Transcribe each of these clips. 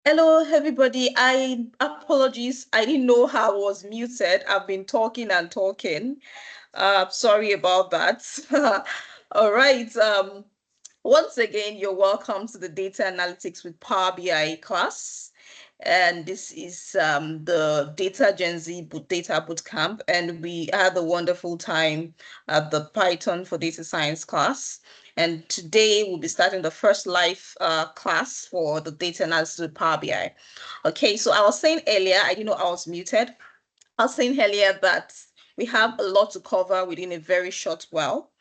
Hello, everybody. I apologies. I didn't know how I was muted. I've been talking and talking. Sorry about that. All right. Once again, you're welcome to the Data Analytics with Power BI class. And this is the Data Gen Z Data Bootcamp. And we had a wonderful time at the Python for Data Science class. And today we'll be starting the first live class for the data analysis with Power BI. Okay, so I was saying earlier, I didn't know I was muted. I was saying earlier that we have a lot to cover within a very short while,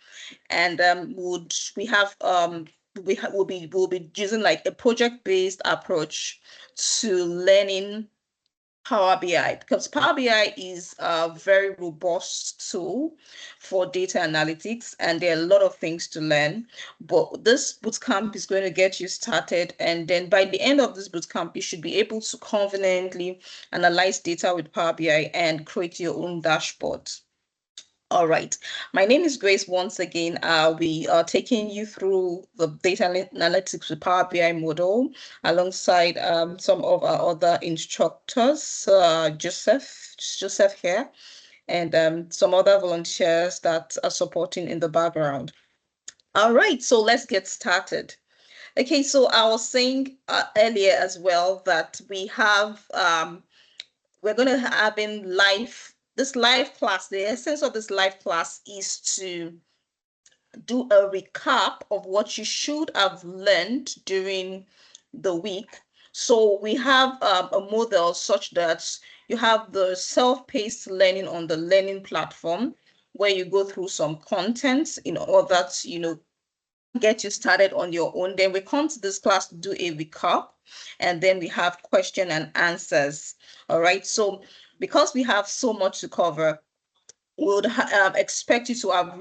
and would we have we'll be using like a project-based approach to learning Power BI, because Power BI is a very robust tool for data analytics, and there are a lot of things to learn. But this bootcamp is going to get you started, and then by the end of this bootcamp, you should be able to confidently analyze data with Power BI and create your own dashboard. All right. My name is Grace once again. I'll be taking you through the data analytics with Power BI model alongside some of our other instructors, Joseph here, and some other volunteers that are supporting in the background. All right, so let's get started. Okay, so I was saying earlier as well that we're going to have in this live class. The essence of this live class is to do a recap of what you should have learned during the week. So we have a model such that you have the self-paced learning on the learning platform where you go through some content in order to, get you started on your own. Then we come to this class to do a recap, and then we have question and answers. All right. So because we have so much to cover, we would expect you to have,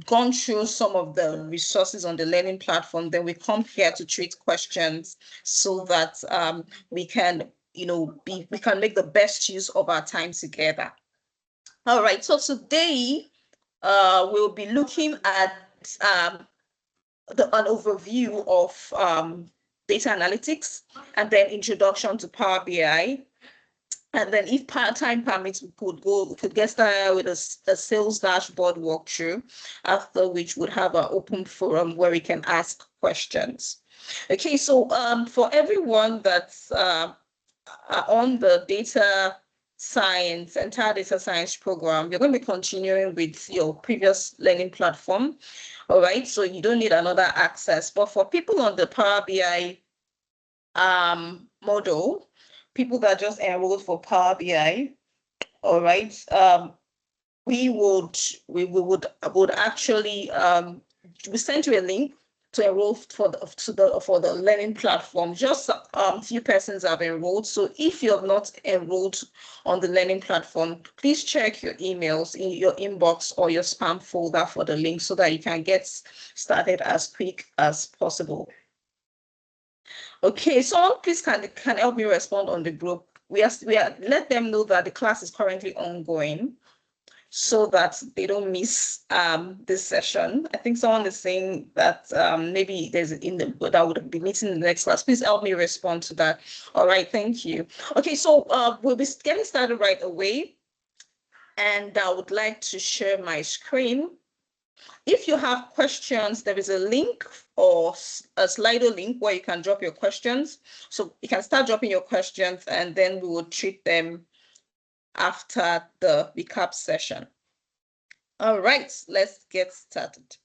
gone through some of the resources on the learning platform. Then we come here to treat questions so that we can, we can make the best use of our time together. All right. So today we'll be looking at an overview of data analytics, and then introduction to Power BI. And then if time permits, we could get started with a sales dashboard walkthrough, after which we'd have an open forum where we can ask questions. Okay, so for everyone that's on the entire data science program, you're going to be continuing with your previous learning platform. All right, so you don't need another access. But for people on the Power BI model, people that just enrolled for Power BI, all right, we would actually we send you a link to enroll for the learning platform. Just few persons have enrolled. So if you have not enrolled on the learning platform, please check your emails in your inbox or your spam folder for the link so that you can get started as quick as possible. Okay, someone please can help me respond on the group. We are let them know that the class is currently ongoing so that they don't miss this session. I think someone is saying that maybe there's that would be meeting in the next class. Please help me respond to that. All right, thank you. Okay, so we'll be getting started right away, and I would like to share my screen. If you have questions, there is a link or a Slido link where you can drop your questions. So you can start dropping your questions, and then we will treat them after the recap session. All right, let's get started.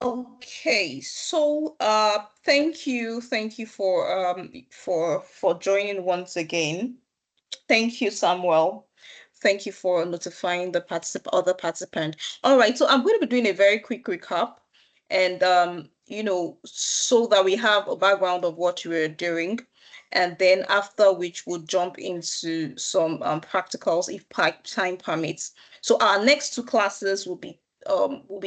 Okay, so thank you for joining once again. Thank you, Samuel. Thank you for notifying the other participant. All right, so I'm going to be doing a very quick recap, and so that we have a background of what we're doing, and then after which we'll jump into some practicals if time permits. So our next two classes will be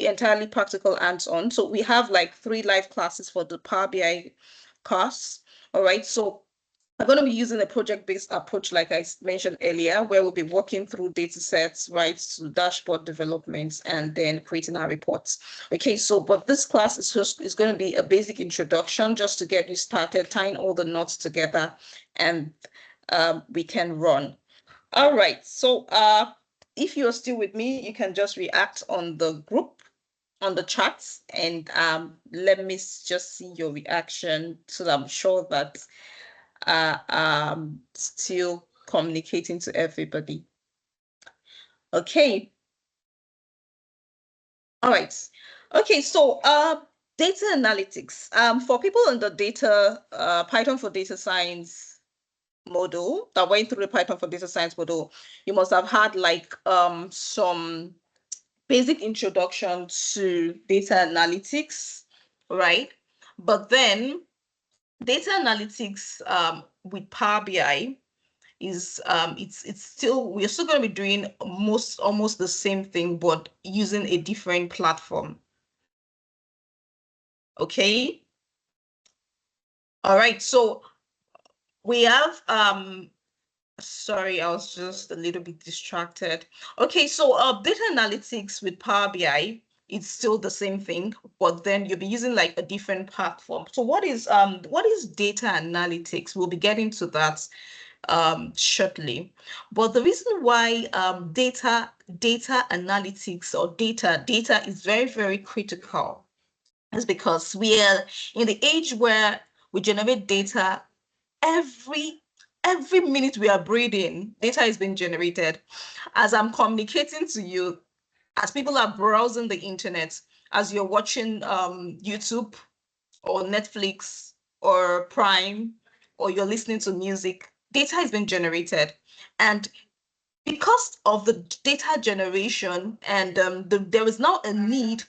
entirely practical hands-on. So we have like 3 live classes for the Power BI course. All right, so I'm going to be using a project-based approach, like I mentioned earlier, where we'll be working through data sets, right, to dashboard developments, and then creating our reports. Okay, so, but this class is going to be a basic introduction just to get you started, tying all the knots together, and we can run. All right, so if you're still with me, you can just react on the group, on the chats, and let me just see your reaction so that I'm sure that still communicating to everybody. Okay. All right. Okay, so data analytics. For people in the data Python for data science module that went through the Python for data science module, you must have had like some basic introduction to data analytics, right? But then data analytics with Power BI is it's still we're still going to be doing almost the same thing but using a different platform. Okay, all right, so we have sorry, I was just a little bit distracted. Okay, so data analytics with Power BI, it's still the same thing, but then you'll be using like a different platform. So what is data analytics? We'll be getting to that shortly. But the reason why data analytics or data is very, very critical is because we are in the age where we generate data every minute we are breathing. Data is being generated. As I'm communicating to you, as people are browsing the internet, as you're watching YouTube or Netflix or Prime, or you're listening to music, data has been generated. And because of the data generation, and there is now a need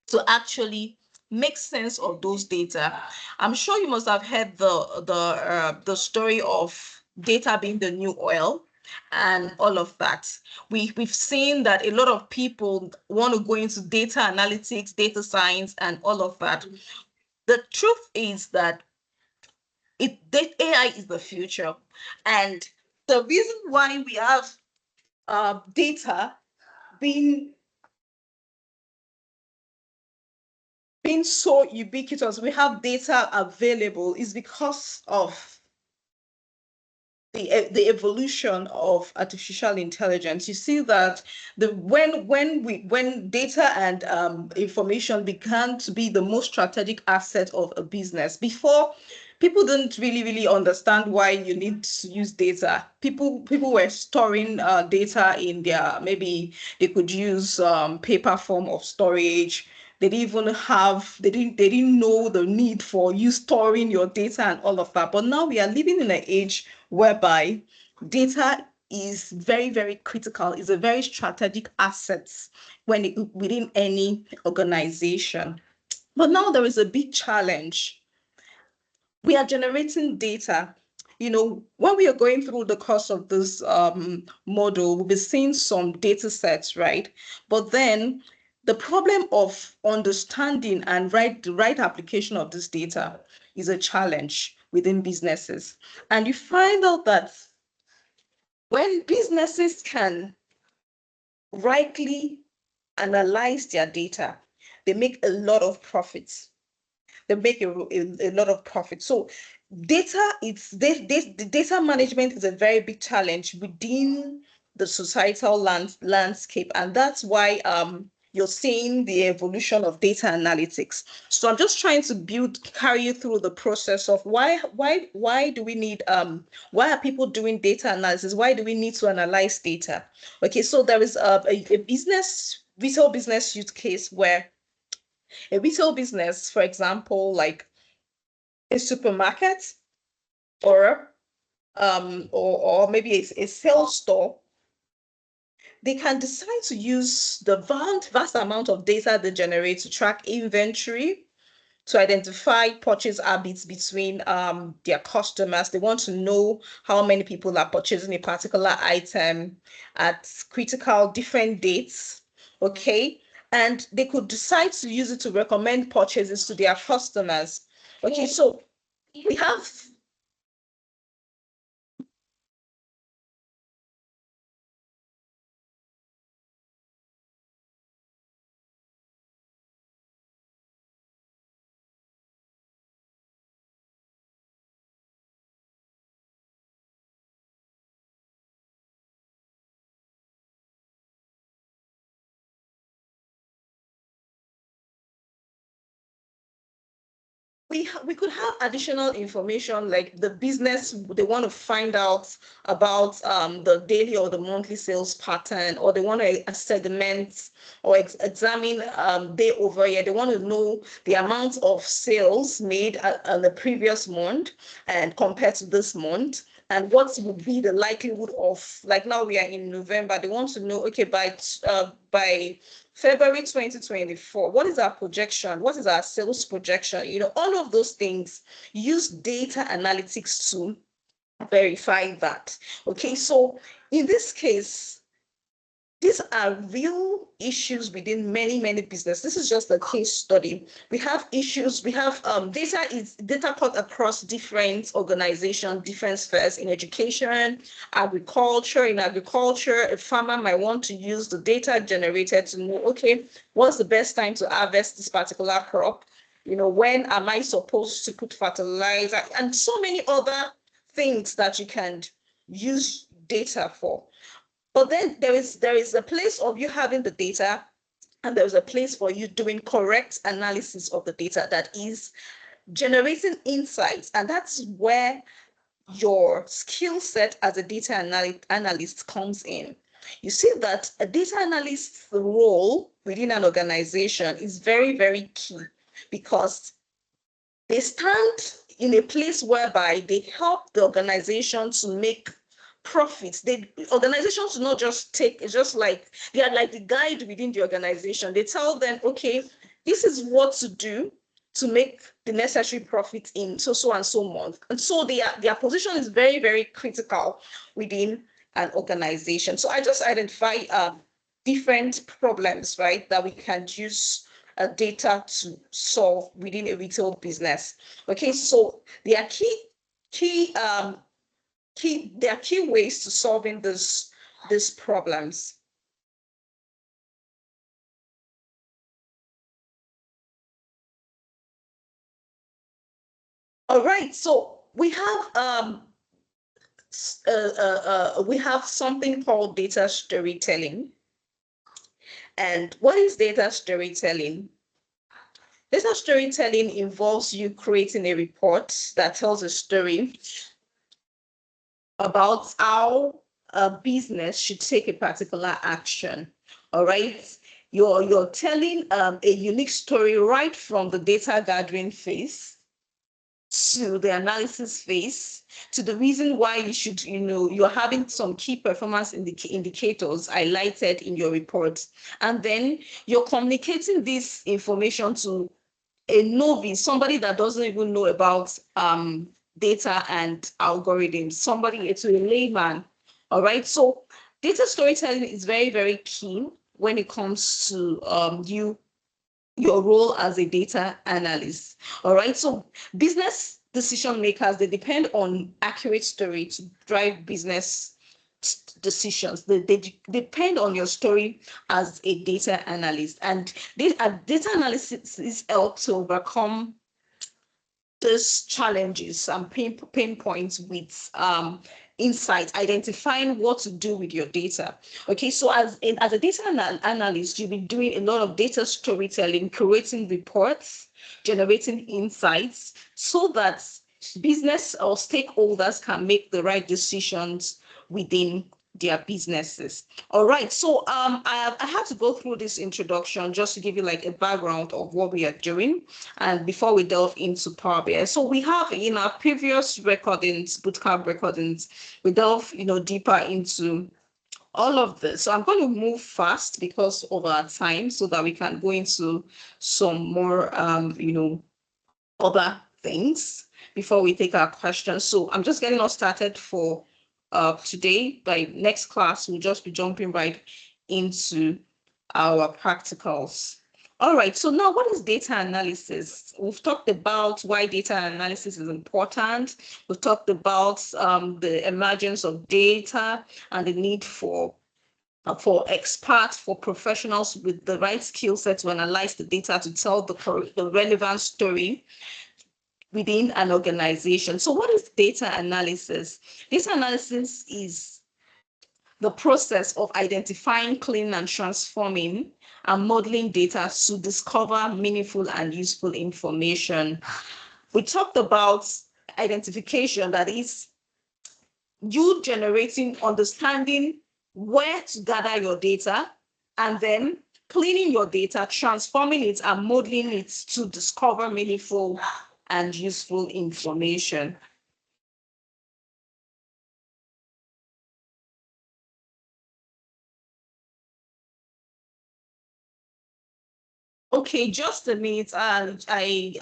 to actually make sense of those data. I'm sure you must have heard the story of data being the new oil and all of that. We've seen that a lot of people want to go into data analytics, data science, and all of that. The truth is that AI is the future, and the reason why we have data being so ubiquitous, we have data available, is because of the evolution of artificial intelligence. You see that when data and information began to be the most strategic asset of a business. Before, people didn't really understand why you need to use data. People were storing data in their, maybe they could use paper form of storage. They didn't know the need for you storing your data and all of that. But now we are living in an age whereby data is very, very critical, is a very strategic asset within any organization. But now there is a big challenge. We are generating data. When we are going through the course of this model, we'll be seeing some data sets, right? But then the problem of understanding and the right application of this data is a challenge within businesses. And you find out that when businesses can rightly analyze their data, they make a lot of profits. They make a lot of profit. So the data management is a very big challenge within the societal landscape, and that's why you're seeing the evolution of data analytics. So I'm just trying to carry you through the process of why do we need why are people doing data analysis? Why do we need to analyze data? Okay, so there is a retail business use case where A retail business, for example, like a supermarket or maybe a sales store, they can decide to use the vast amount of data they generate to track inventory, to identify purchase habits between their customers. They want to know how many people are purchasing a particular item at critical different dates. Okay. And they could decide to use it to recommend purchases to their customers. Okay. So we have we could have additional information like the business, they want to find out about the daily or the monthly sales pattern, or they want to segment or examine day over year. They want to know the amount of sales made on the previous month and compared to this month, and what would be the likelihood of, like now we are in November, they want to know, okay, by February 2024, what is our projection? What is our sales projection? All of those things, use data analytics to verify that. Okay, so in this case, these are real issues within many businesses. This is just a case study. We have issues. We have data cut across different organizations, different spheres in education, agriculture. In agriculture, a farmer might want to use the data generated to know, okay, what's the best time to harvest this particular crop? When am I supposed to put fertilizer? And so many other things that you can use data for. But then there is a place of you having the data, and there's a place for you doing correct analysis of the data, that is generating insights. And that's where your skill set as a data analyst comes in. You see that a data analyst's role within an organization is very key, because they stand in a place whereby they help the organization to make profits. Organizations do not just take, it's just like they are like the guide within the organization. They tell them, okay, this is what to do to make the necessary profit in so and so month. And so their position is very critical within an organization. So I just identify different problems, right, that we can use data to solve within a retail business. Okay, so there are key ways to solving these problems. All right, so we have something called data storytelling. And what is data storytelling? Data storytelling involves you creating a report that tells a story about how a business should take a particular action. All right. You're telling a unique story right from the data gathering phase to the analysis phase, to the reason why you're having some key performance indicators highlighted in your report. And then you're communicating this information to a novice, somebody that doesn't even know about data and algorithms, somebody, to a layman. All right. So data storytelling is very key when it comes to your role as a data analyst. All right. So business decision makers, they depend on accurate story to drive business decisions. They depend on your story as a data analyst. And data analysis help to overcome these challenges and pain points with insight, identifying what to do with your data. Okay, so as a data analyst, you'll be doing a lot of data storytelling, creating reports, generating insights, so that business or stakeholders can make the right decisions within their businesses. All right, so I had to go through this introduction just to give you like a background of what we are doing, and before we delve into Power BI. So we have in our previous recordings, bootcamp recordings, we delve deeper into all of this. So I'm going to move fast because of our time, so that we can go into some more other things before we take our questions. So I'm just getting us started for today. By next class, we'll just be jumping right into our practicals. All right, so now what is data analysis? We've talked about why data analysis is important. We've talked about the emergence of data and the need for experts, for professionals with the right skill set to analyze the data to tell the relevant story within an organization. So what is data analysis? Data analysis is the process of identifying, cleaning, and transforming and modeling data to discover meaningful and useful information. We talked about identification, that is you generating, understanding where to gather your data, and then cleaning your data, transforming it, and modeling it to discover meaningful and useful information. Okay, just a minute. I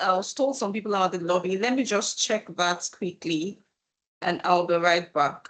was told some people out in the lobby. Let me just check that quickly, and I'll be right back.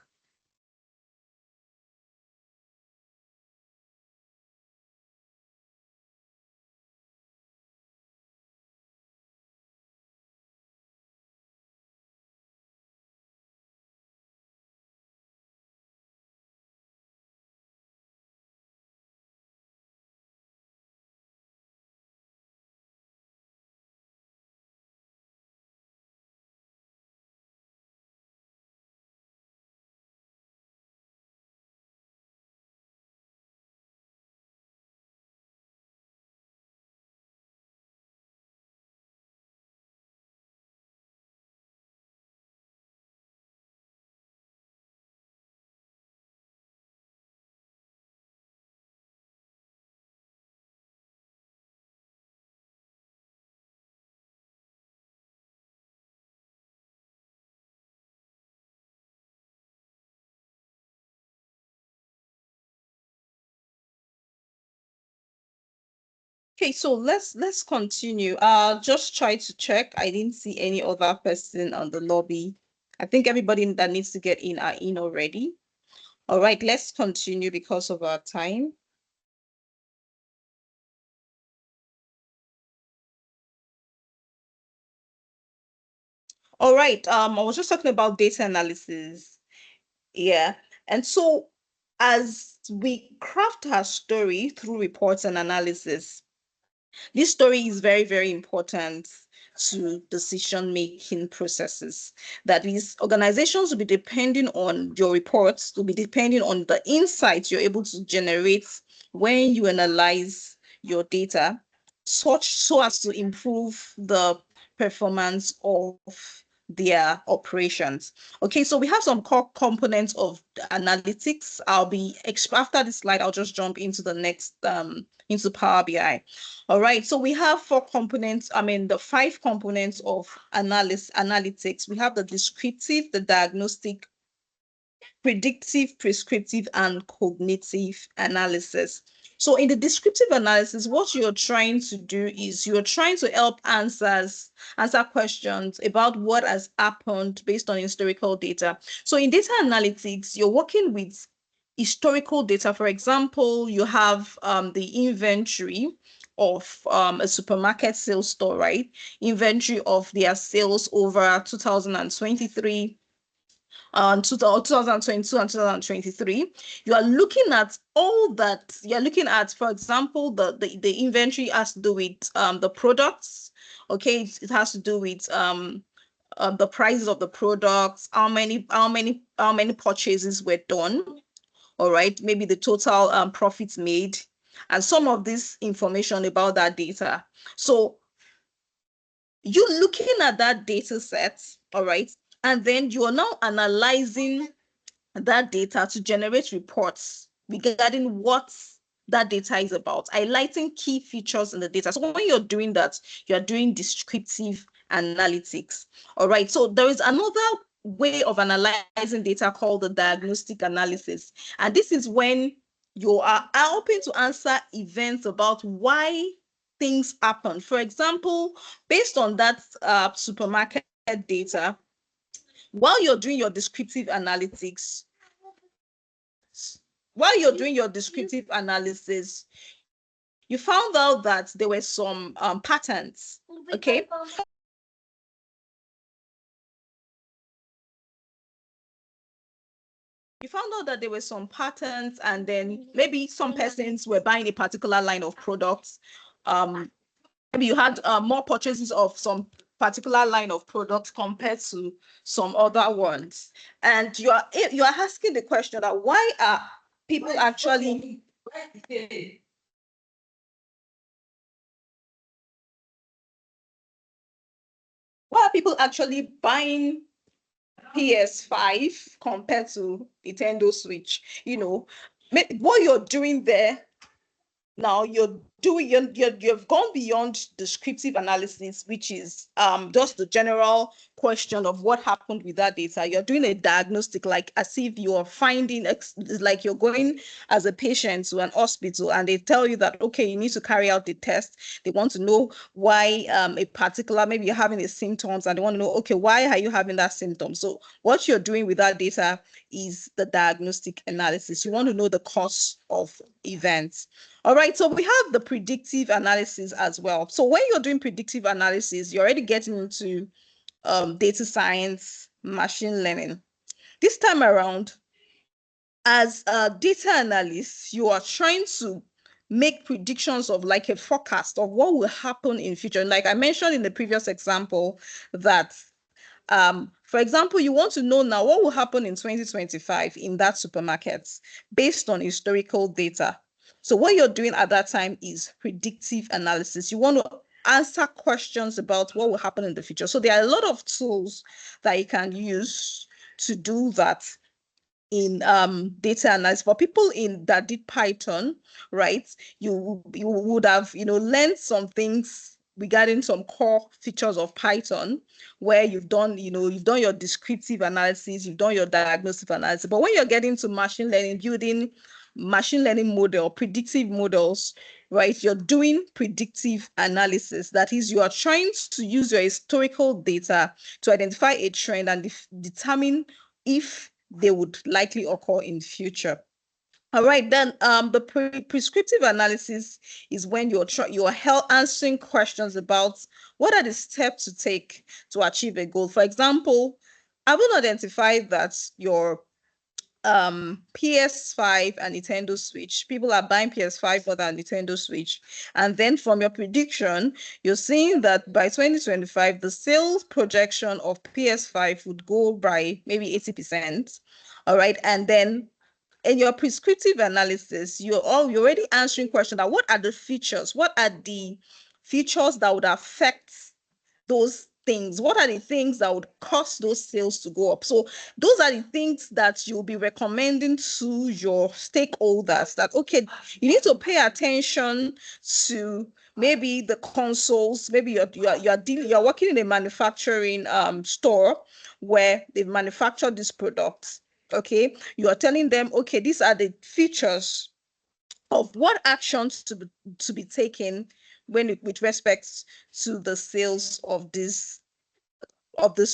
Okay, so let's continue. Just try to check. I didn't see any other person on the lobby. I think everybody that needs to get in are in already. All right, let's continue because of our time. All right, I was just talking about data analysis. Yeah. And so as we craft our story through reports and analysis, this story is very, very important to decision-making processes. That is, organizations will be depending on your reports, will be depending on the insights you're able to generate when you analyze your data, such so as to improve the performance of their operations. Okay, so we have some core components of analytics. After this slide, I'll just jump into the next into Power BI. All right, so we have four components. The five components of analytics. We have the descriptive, the diagnostic, predictive, prescriptive, and cognitive analysis. So in the descriptive analysis, what you're trying to do is you're trying to help answer questions about what has happened based on historical data. So in data analytics, you're working with historical data. For example, you have the inventory of a supermarket sales store, right? Inventory of their sales over 2023 2022 and 2023. You are looking at all that. You're looking at, for example, the inventory has to do with the products. Okay, it has to do with the prices of the products, how many purchases were done. All right, maybe the total profits made, and some of this information about that data. So you looking at that data set, all right, and then you are now analyzing that data to generate reports regarding what that data is about, highlighting key features in the data. So when you're doing that, you're doing descriptive analytics. All right. So there is another way of analyzing data called the diagnostic analysis. And this is when you are helping to answer events about why things happen. For example, based on that supermarket data, while you're doing your descriptive analytics, while you're doing your descriptive analysis, you found out that there were some patterns. Okay. You found out that there were some patterns, and then maybe some persons were buying a particular line of products. Maybe you had more purchases of some particular line of products compared to some other ones, and you are asking the question that why are people actually buying PS5 compared to Nintendo Switch? What you're doing there now, you've gone beyond descriptive analysis, which is just the general question of what happened with that data. You're doing a diagnostic, like as if you're finding, like you're going as a patient to an hospital and they tell you that, okay, you need to carry out the test. They want to know why a particular, maybe you're having the symptoms and they want to know, okay, why are you having that symptom? So what you're doing with that data is the diagnostic analysis. You want to know the cause of events. All right, so we have the predictive analysis as well. So when you're doing predictive analysis, you're already getting into data science, machine learning. This time around, as a data analyst, you are trying to make predictions of like a forecast of what will happen in future. Like I mentioned in the previous example, that for example, you want to know now what will happen in 2025 in that supermarket based on historical data. So what you're doing at that time is predictive analysis. You want to answer questions about what will happen in the future. So there are a lot of tools that you can use to do that in data analysis. For people in that did Python, right? You would have learned some things regarding some core features of Python, where you've done your descriptive analysis, you've done your diagnostic analysis. But when you're getting to machine learning, building machine learning model, predictive models, right? You're doing predictive analysis. That is, you are trying to use your historical data to identify a trend and determine if they would likely occur in future. All right, then the prescriptive analysis is when you're answering questions about what are the steps to take to achieve a goal. For example, I will identify that your PS5 and Nintendo Switch. People are buying PS5 more than Nintendo Switch. And then from your prediction, you're seeing that by 2025, the sales projection of PS5 would go by maybe 80%. All right. And then in your prescriptive analysis, you're already answering questions that what are the features? What are the features that would affect those things? What are the things that would cause those sales to go up? So those are the things that you'll be recommending to your stakeholders, that okay, you need to pay attention to maybe the consoles. Maybe you're working in a manufacturing store where they've manufactured these products. Okay, you are telling them, okay, these are the features of what actions to be taken with respect to the sales of this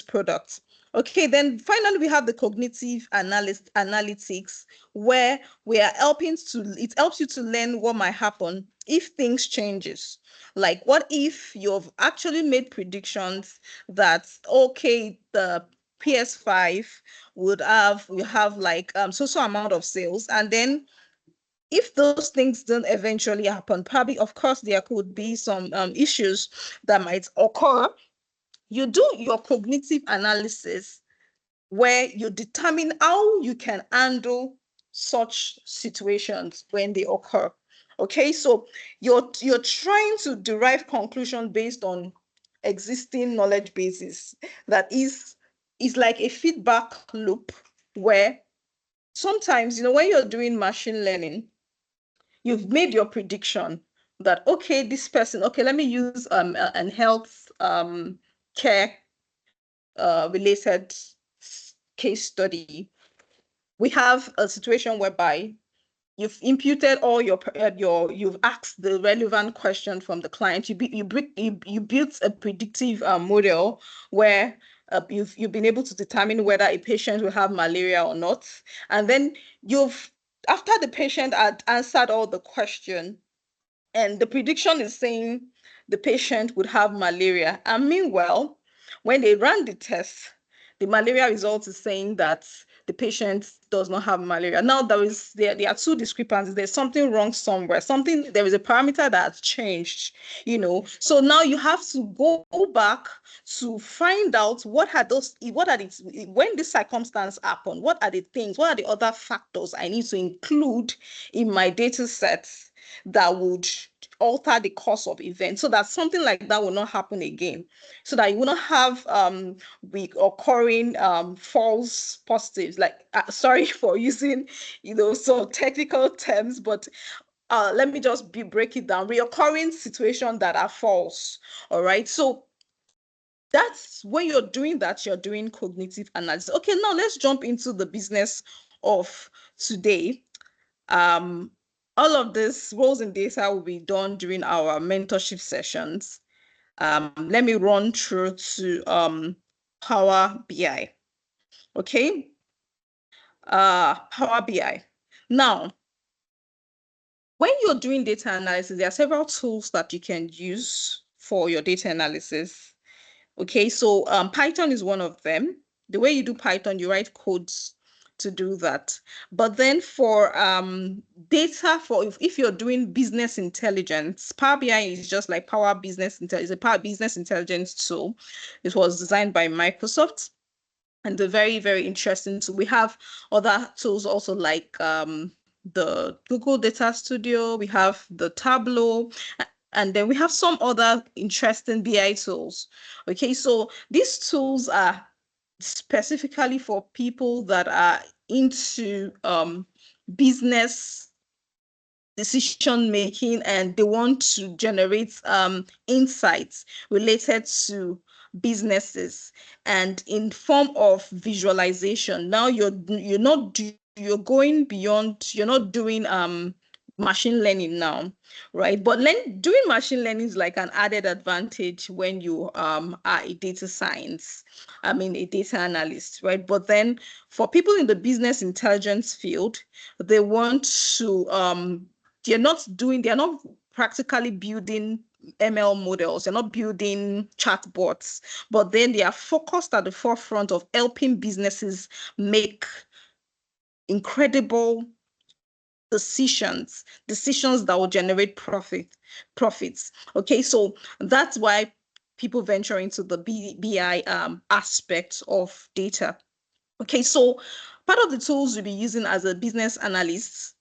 product. Okay, then finally we have the cognitive analytics, where we are it helps you to learn what might happen if things changes. Like what if you've actually made predictions that okay, the PS5 will have like so amount of sales, and then if those things don't eventually happen, probably, of course, there could be some issues that might occur. You do your cognitive analysis where you determine how you can handle such situations when they occur. Okay, so you're trying to derive conclusion based on existing knowledge bases. That is like a feedback loop where sometimes, when you're doing machine learning, you've made your prediction that, okay, this person, okay, let me use an health care related case study. We have a situation whereby you've imputed all you've asked the relevant question from the client. You built a predictive model where you've been able to determine whether a patient will have malaria or not, and then after the patient had answered all the question, and the prediction is saying the patient would have malaria. And meanwhile, when they ran the test, the malaria result is saying that the patient does not have malaria. Now there are two discrepancies. There's something wrong somewhere. There is a parameter that has changed, So now you have to go back to find out when this circumstance happened, what are the things, what are the other factors I need to include in my data sets that would alter the course of events so that something like that will not happen again, so that you will not have occurring false positives, like sorry for using some technical terms, but let me just break it down. Reoccurring situations that are false. All right, so that's when you're doing that, you're doing cognitive analysis. Okay, now let's jump into the business of today. All of this roles in data will be done during our mentorship sessions. Let me run through to Power BI. Okay. Power BI. Now, when you're doing data analysis, there are several tools that you can use for your data analysis. Okay, so Python is one of them. The way you do Python, you write codes to do that. But then for data, if you're doing business intelligence, Power BI is just like Power Business Intelligence, a Power Business Intelligence tool. It was designed by Microsoft, and a very, very interesting tool. We have other tools also like the Google Data Studio, we have the Tableau, and then we have some other interesting BI tools. Okay, so these tools are specifically for people that are into business decision making, and they want to generate insights related to businesses and in form of visualization. Now you're going beyond, you're not doing machine learning now, right? But doing machine learning is like an added advantage when you are a data science, a data analyst, right? But then for people in the business intelligence field, they want to they're not practically building ML models, they're not building chatbots, but then they are focused at the forefront of helping businesses make incredible decisions that will generate profits. Okay, so that's why people venture into the BI aspect of data. Okay, so part of the tools you'll be using as a business analyst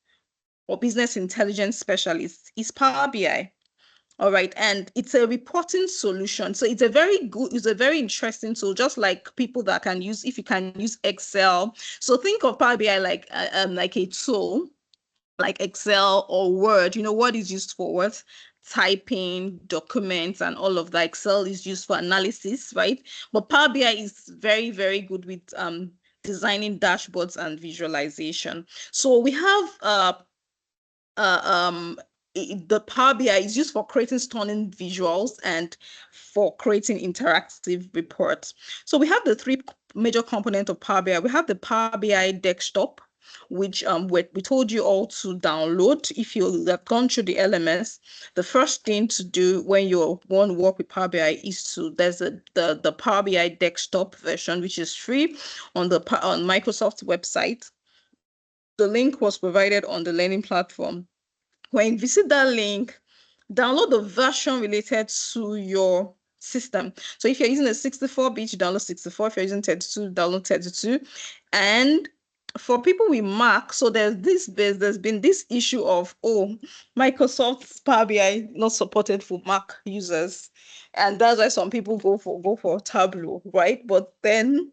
or business intelligence specialist is Power BI. All right, and it's a reporting solution. So it's a very interesting tool, just like people that can use, if you can use Excel. So think of Power BI like a tool like Excel or Word. Word is used for what? Typing, documents, and all of that. Excel is used for analysis, right? But Power BI is very, very good with designing dashboards and visualization. So we have the Power BI is used for creating stunning visuals and for creating interactive reports. So we have the three major components of Power BI. We have the Power BI desktop, which we told you all to download. If you have gone through the LMS, the first thing to do when you want to work with Power BI is there's the Power BI desktop version, which is free on Microsoft's website. The link was provided on the learning platform. When you visit that link, download the version related to your system. So if you're using a 64-bit, you download 64. If you're using 32, download 32. And for people with Mac, so there's been this issue of, Microsoft's Power BI not supported for Mac users. And that's why some people go for Tableau, right? But then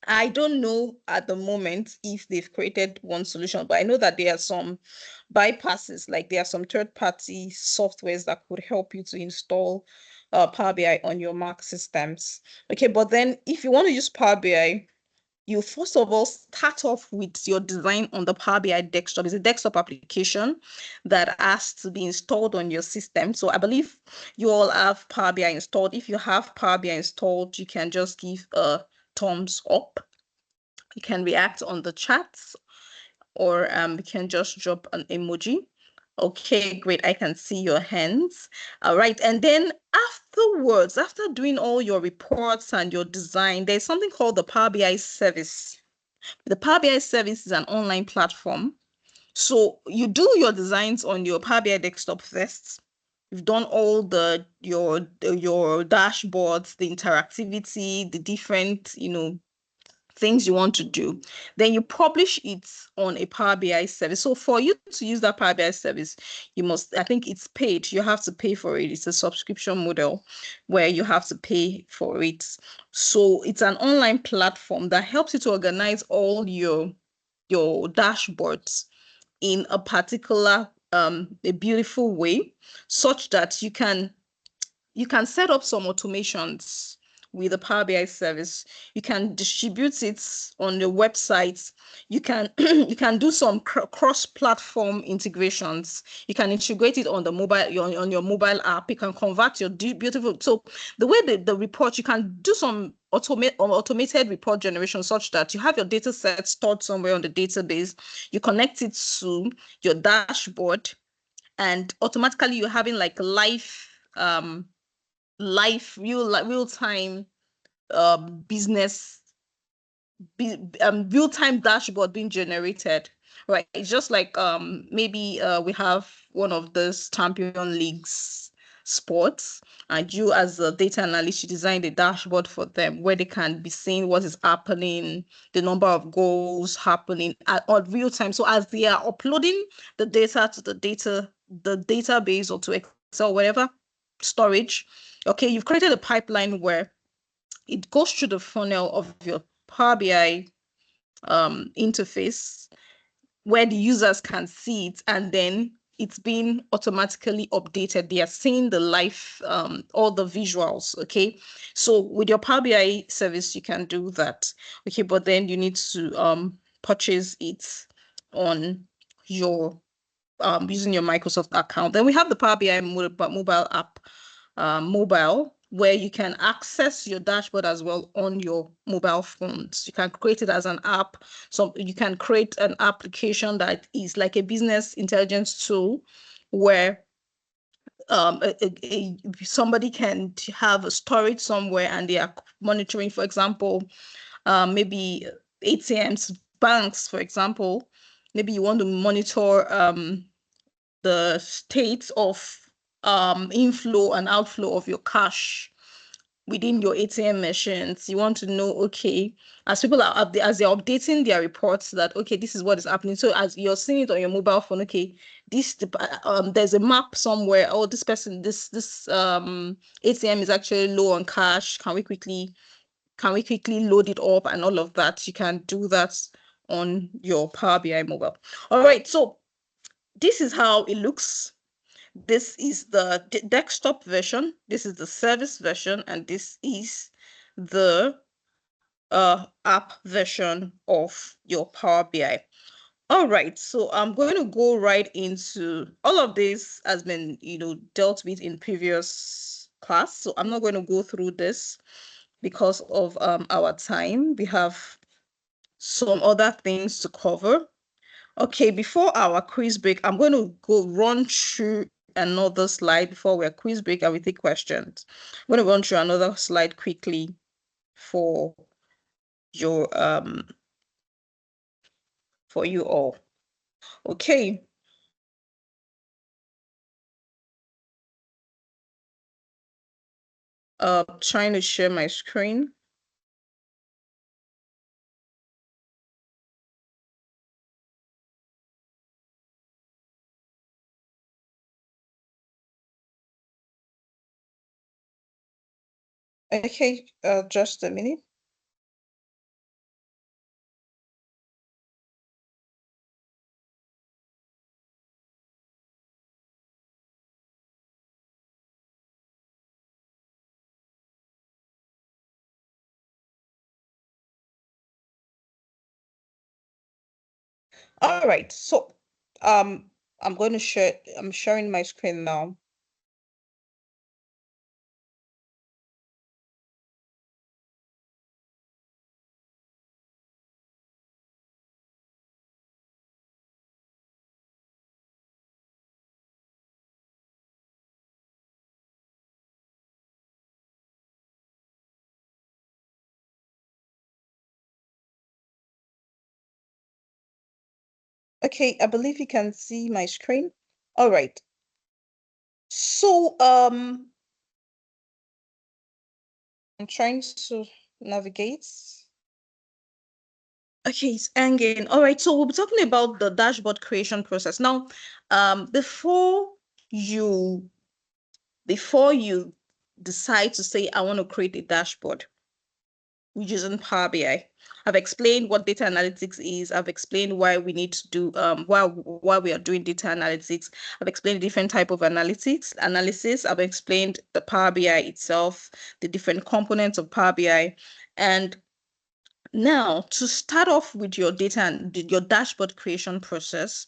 I don't know at the moment if they've created one solution, but I know that there are some bypasses, like there are some third-party softwares that could help you to install Power BI on your Mac systems. Okay, but then if you want to use Power BI, you first of all start off with your design on the Power BI desktop. It's a desktop application that has to be installed on your system. So I believe you all have Power BI installed. If you have Power BI installed, you can just give a thumbs up. You can react on the chats, or you can just drop an emoji. Okay, great. I can see your hands. All right. And then afterwards, after doing all your reports and your design, there's something called the Power BI service. The Power BI service is an online platform. So you do your designs on your Power BI desktop first. You've done all your dashboards, the interactivity, the different, things you want to do. Then you publish it on a Power BI service. So for you to use that Power BI service, I think it's paid. You have to pay for it. It's a subscription model where you have to pay for it. So it's an online platform that helps you to organize all your dashboards in a particular a beautiful way, such that you can set up some automations with the Power BI service. You can distribute it on the website. You can you can do some cross-platform integrations. You can integrate it on the on your mobile app. You can convert your beautiful. So the way the report, you can do some automated report generation, such that you have your data set stored somewhere on the database. You connect it to your dashboard, and automatically you're having like real time business real time dashboard being generated, right? It's just like maybe we have one of those champion leagues sports, and you as a data analyst, you design the dashboard for them where they can be seeing what is happening, the number of goals happening on real time. So as they are uploading the data to the database, or to Excel, whatever storage, okay, you've created a pipeline where it goes through the funnel of your Power BI interface, where the users can see it, and then it's being automatically updated. They are seeing the live, all the visuals. Okay, so with your Power BI service, you can do that. Okay, but then you need to purchase it on your using your Microsoft account. Then we have the Power BI mobile app, where you can access your dashboard as well on your mobile phones. You can create it as an app. So you can create an application that is like a business intelligence tool, where somebody can have a storage somewhere, and they are monitoring, for example, maybe ATMs, banks, for example. Maybe you want to monitor the state of inflow and outflow of your cash within your ATM machines. You want to know, okay, as people are as they're updating their reports, that okay, this is what is happening. So as you're seeing it on your mobile phone, okay, there's a map somewhere. Oh, this person, this ATM is actually low on cash. Can we quickly load it up, and all of that? You can do that on your Power BI mobile. All right, so this is how it looks. This is the desktop version, this is the service version, and this is the app version of your Power BI. All right, so I'm going to go right into all of this has been, dealt with in previous class. So I'm not going to go through this because of our time. We have some other things to cover. Okay, before our quiz break, I'm going to go run through another slide before we're quiz break, and we take questions. I'm going to run through another slide quickly for your for you all. Okay. Trying to share my screen. Okay, just a minute. All right. So, um, I'm sharing my screen now. Okay, I believe you can see my screen. All right. So, I'm trying to navigate. Okay, it's hanging. All right, so we'll be talking about the dashboard creation process. Now, before you before you decide to say, I want to create a dashboard using Power BI, I've explained what data analytics is. I've explained why we need to do why we are doing data analytics. I've explained the different type of analysis. I've explained the Power BI itself, the different components of Power BI. And now to start off with your data and your dashboard creation process,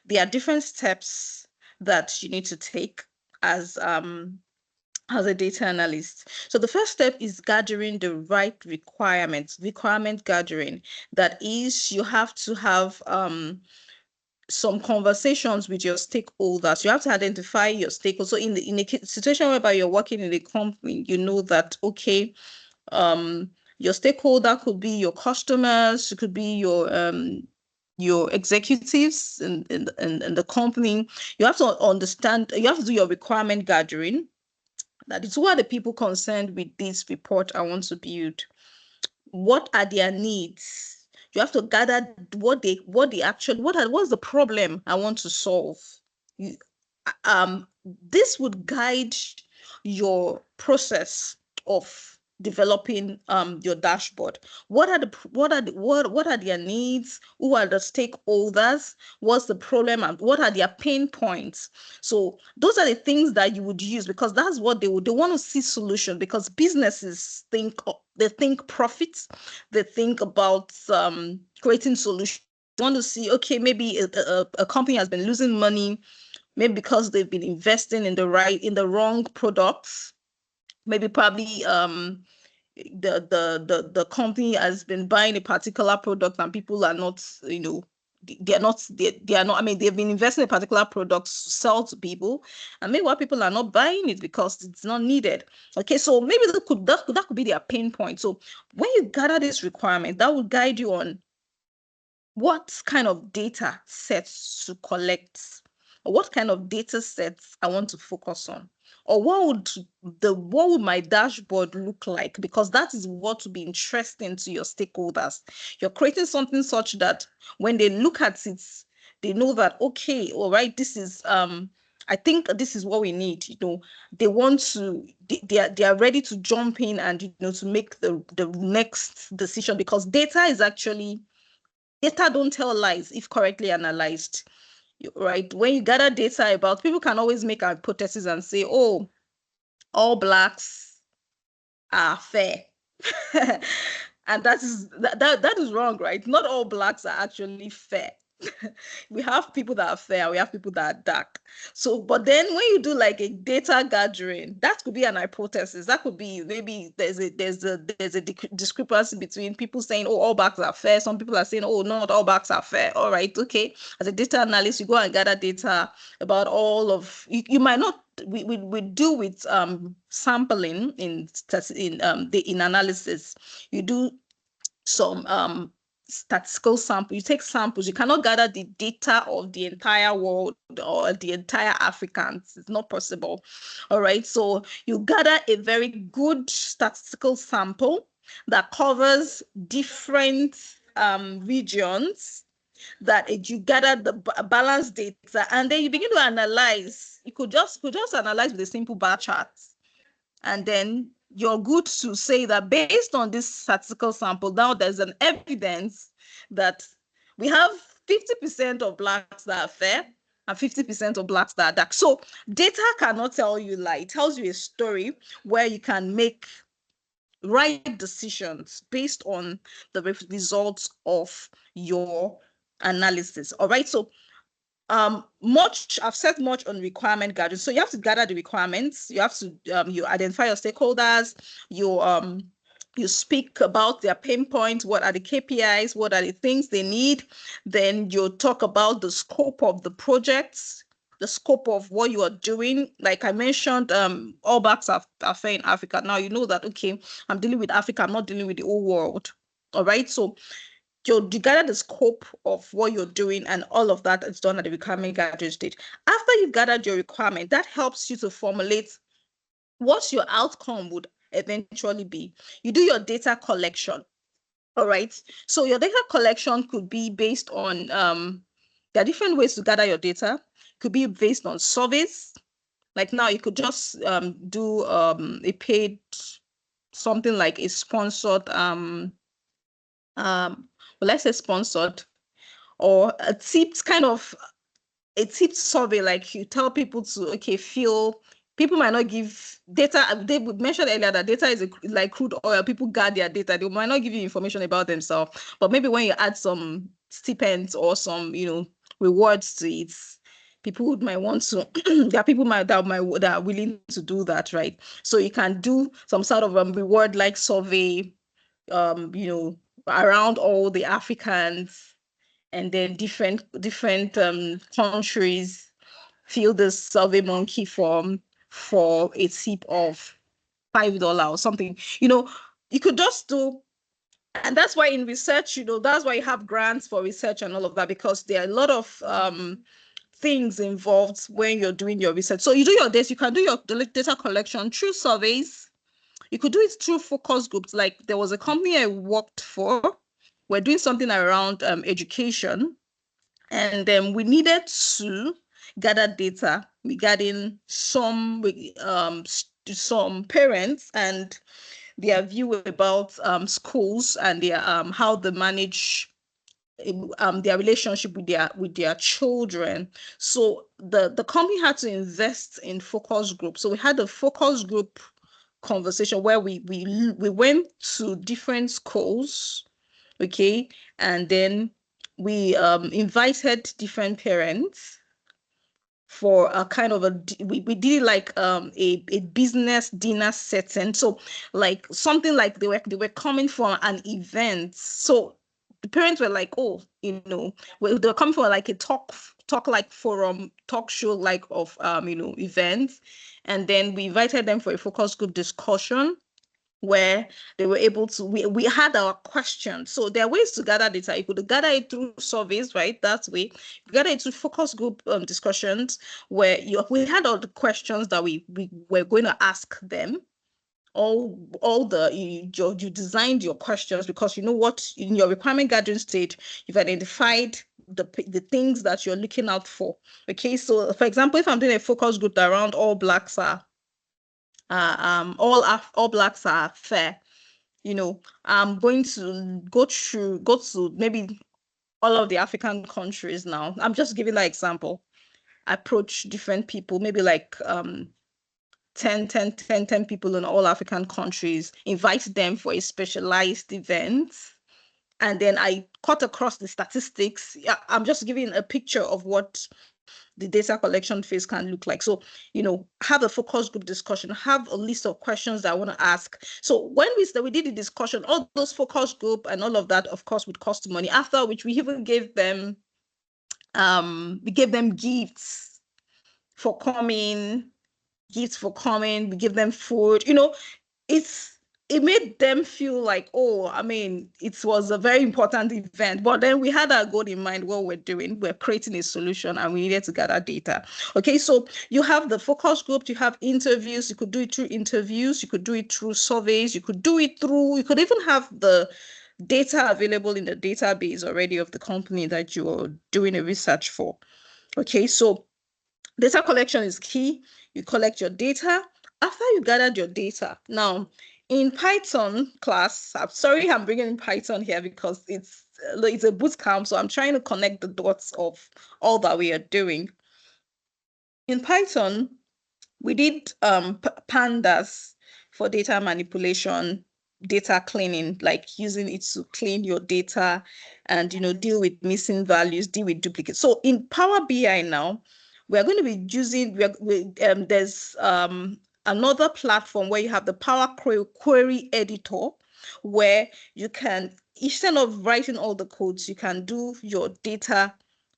there are different steps that you need to take as as a data analyst. So the first step is gathering the right requirements, requirement gathering. That is, you have to have some conversations with your stakeholders. You have to identify your stakeholders. So in a situation whereby you're working in a company, you know that, okay, your stakeholder could be your customers, it could be your executives in the company. You have to understand, you have to do your requirement gathering. That is, who are the people concerned with this report I want to build? What are their needs? You have to gather what they actually what's the problem I want to solve. You, this would guide your process of developing your dashboard. What are their needs? Who are the stakeholders? What's the problem and what are their pain points? So those are the things that you would use, because that's what they want to see solution, because businesses they think profits, they think about creating solutions. They want to see, okay, maybe a company has been losing money, maybe because they've been investing in the wrong products. Maybe probably the company has been buying a particular product and people are not, they are not, I mean, they've been investing in a particular product to sell to people, and maybe why people are not buying it because it's not needed. Okay, so maybe that could be their pain point. So when you gather this requirement, that will guide you on what kind of data sets to collect, or what kind of data sets I want to focus on, or what would my dashboard look like, because that is what will be interesting to your stakeholders. You're creating something such that when they look at it, they know that, okay, all right, this is I think this is what we need. They want to they are ready to jump in and to make the next decision, because data don't tell lies if correctly analyzed, right? When you gather data about, people can always make a hypothesis and say, oh, all blacks are fair. And that is wrong, right? Not all blacks are actually fair. We have people that are fair, we have people that are dark. So, but then when you do like a data gathering, that could be an hypothesis. That could be, maybe there's a discrepancy between people saying, oh, all blacks are fair. Some people are saying, oh, not all blacks are fair. All right, okay. As a data analyst, you go and gather data about all of you might not, we do with sampling in analysis. You do some statistical sample. You take samples. You cannot gather the data of the entire world or the entire Africans. It's not possible. All right. So you gather a very good statistical sample that covers different regions, that you gather the balanced data, and then you begin to analyze. You could just analyze with a simple bar chart, and then you're good to say that based on this statistical sample, now there's an evidence that we have 50% of blacks that are fair and 50% of blacks that are dark. So data cannot tell you lie. It tells you a story where you can make right decisions based on the results of your analysis. All right. So I've said much on requirement gathering. So you have to gather the requirements. You have to you identify your stakeholders. You speak about their pain points. What are the KPIs? What are the things they need? Then you talk about the scope of the projects, the scope of what you are doing. Like I mentioned, all backs are fair in Africa. Now you know that, okay, I'm dealing with Africa. I'm not dealing with the whole world. All right. So you gather the scope of what you're doing, and all of that is done at the requirement gathering stage. After you've gathered your requirement, that helps you to formulate what your outcome would eventually be. You do your data collection. All right. So your data collection could be based on there are different ways to gather your data. Could be based on surveys. Like now you could just do a paid, something like a sponsored well, let's say sponsored, or a tipped kind of a tipped survey. Like you tell people to, okay, feel, people might not give data. They mentioned earlier that data is like crude oil. People guard their data. They might not give you information about themselves, but maybe when you add some stipends or some, rewards to it, people might want to. There are people that are willing to do that, right? So you can do some sort of reward like survey, um, you know, around all the Africans, and then different countries fill this survey monkey form for a tip of $5 or something. You could just do, and that's why in research, that's why you have grants for research and all of that, because there are a lot of things involved when you're doing your research. So you do your data, you can do your data collection through surveys. You could do it through focus groups. Like there was a company I worked for. We're doing something around education, and we needed to gather data regarding some parents and their view about schools and their how they manage their relationship with their children. So the company had to invest in focus groups. So we had a focus group conversation where we went to different schools, okay, and then we invited different parents for a kind of we did like a business dinner setting. So like something like they were coming for an event. So the parents were like, oh, they were coming for like a talk like forum, talk show like of events. And then we invited them for a focus group discussion where they were able to, we had our questions. So there are ways to gather data. You could gather it through surveys, right? That way. You gather it through focus group discussions where we had all the questions that we were going to ask them. You designed your questions, because you know what, in your requirement gathering stage, you've identified the things that you're looking out for. Okay, so for example, if I'm doing a focus group around all blacks are all blacks are fair, I'm going to go to maybe all of the African countries now. I'm just giving that example. Approach different people, maybe like 10 people in all African countries, invite them for a specialized event. And then I cut across the statistics. Yeah, I'm just giving a picture of what the data collection phase can look like. So, have a focus group discussion, have a list of questions that I want to ask. So when we did the discussion, all those focus group and all of that, of course, would cost money. After which we even gave them gifts for coming, we give them food. It made them feel like, oh, I mean, it was a very important event. But then we had our goal in mind, what we're doing. We're creating a solution and we needed to gather data. Okay, so you have the focus group, you have interviews. You could do it through interviews. You could do it through surveys. You could even have the data available in the database already of the company that you're doing a research for. Okay, so data collection is key. You collect your data. After you gathered your data, now in Python class, I'm sorry I'm bringing in Python here because it's a boot camp, so I'm trying to connect the dots of all that we are doing. In Python, we did pandas for data manipulation. data cleaning, like using it to clean your data and, deal with missing values, deal with duplicates. So in Power BI now, we're going to be using, there's another platform where you have the Power Query Editor, where you can, instead of writing all the codes, you can do your data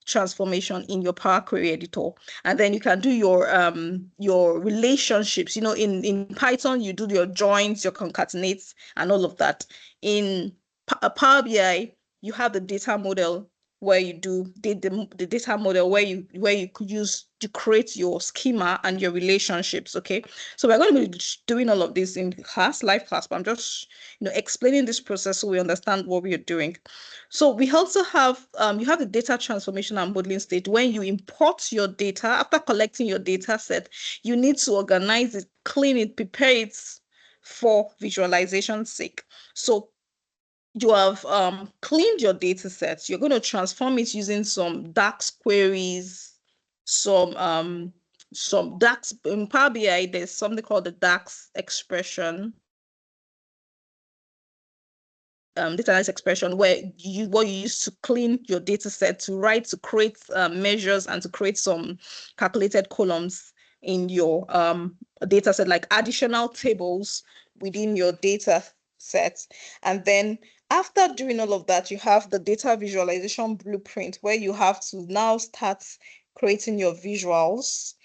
transformation in your Power Query Editor, and then you can do your relationships. In Python, you do your joins, your concatenates, and all of that. In Power BI, you have the data model where you do the data model where you could use to create your schema and your relationships. Okay, so we're going to be doing all of this in live class, but I'm just explaining this process so we understand what we are doing. So we also have you have the data transformation and modeling stage. When you import your data, after collecting your data set, you need to organize it, clean it, prepare it for visualization sake. So you have cleaned your data sets. You're going to transform it using some DAX queries, some DAX in Power BI. There's something called the DAX expression, data analysis expression, where what you use to clean your data set, to create measures and to create some calculated columns in your data set, like additional tables within your data set. And then after doing all of that, you have the data visualization blueprint, where you have to now start creating your visuals.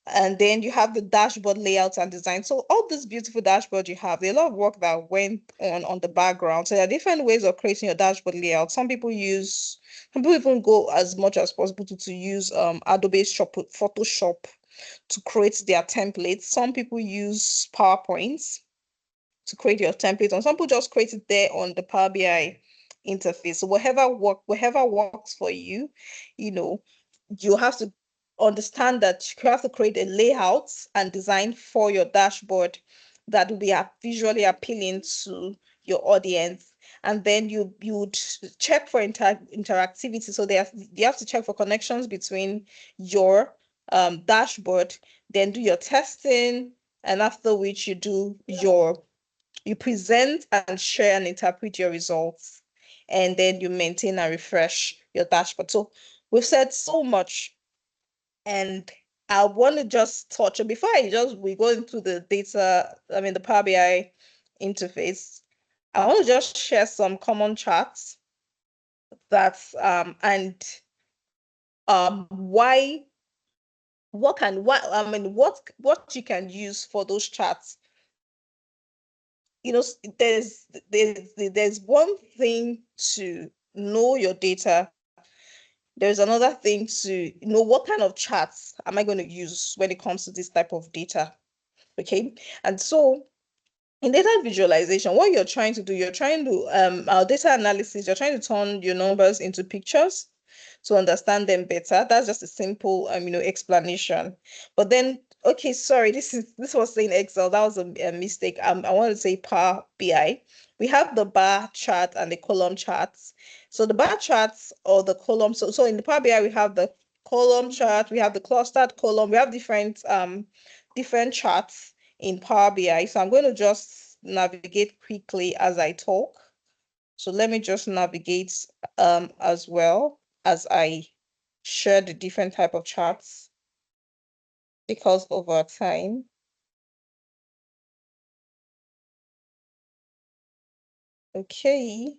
And then you have the dashboard layout and design. So all this beautiful dashboard you have, there's a lot of work that went on the background. So there are different ways of creating your dashboard layout. Some people even go as much as possible to use Adobe Photoshop to create their templates. Some people use PowerPoints to create your template, and some people just create it there on the Power BI interface. So whatever works for you, you have to understand that you have to create a layout and design for your dashboard that will be visually appealing to your audience. And then you would check for interactivity. So you have to check for connections between your dashboard, then do your testing, and after which you present and share and interpret your results, and then you maintain and refresh your dashboard. So we've said so much, and I want to just touch on, before we go into the the Power BI interface, I want to just share some common charts that's and why what you can use for those charts. There's one thing to know your data. There's another thing to know what kind of charts am I going to use when it comes to this type of data. Okay. And so in data visualization, what you're trying to do, you're trying to our data analysis, you're trying to turn your numbers into pictures to understand them better. That's just a simple explanation. But then, okay, sorry, this was saying Excel. That was a mistake. I want to say Power BI. We have the bar chart and the column charts. So the bar charts or the column. So in the Power BI, we have the column chart, we have the clustered column, we have different charts in Power BI. So I'm going to just navigate quickly as I talk. So let me just navigate as well as I share the different type of charts, because over time. Okay.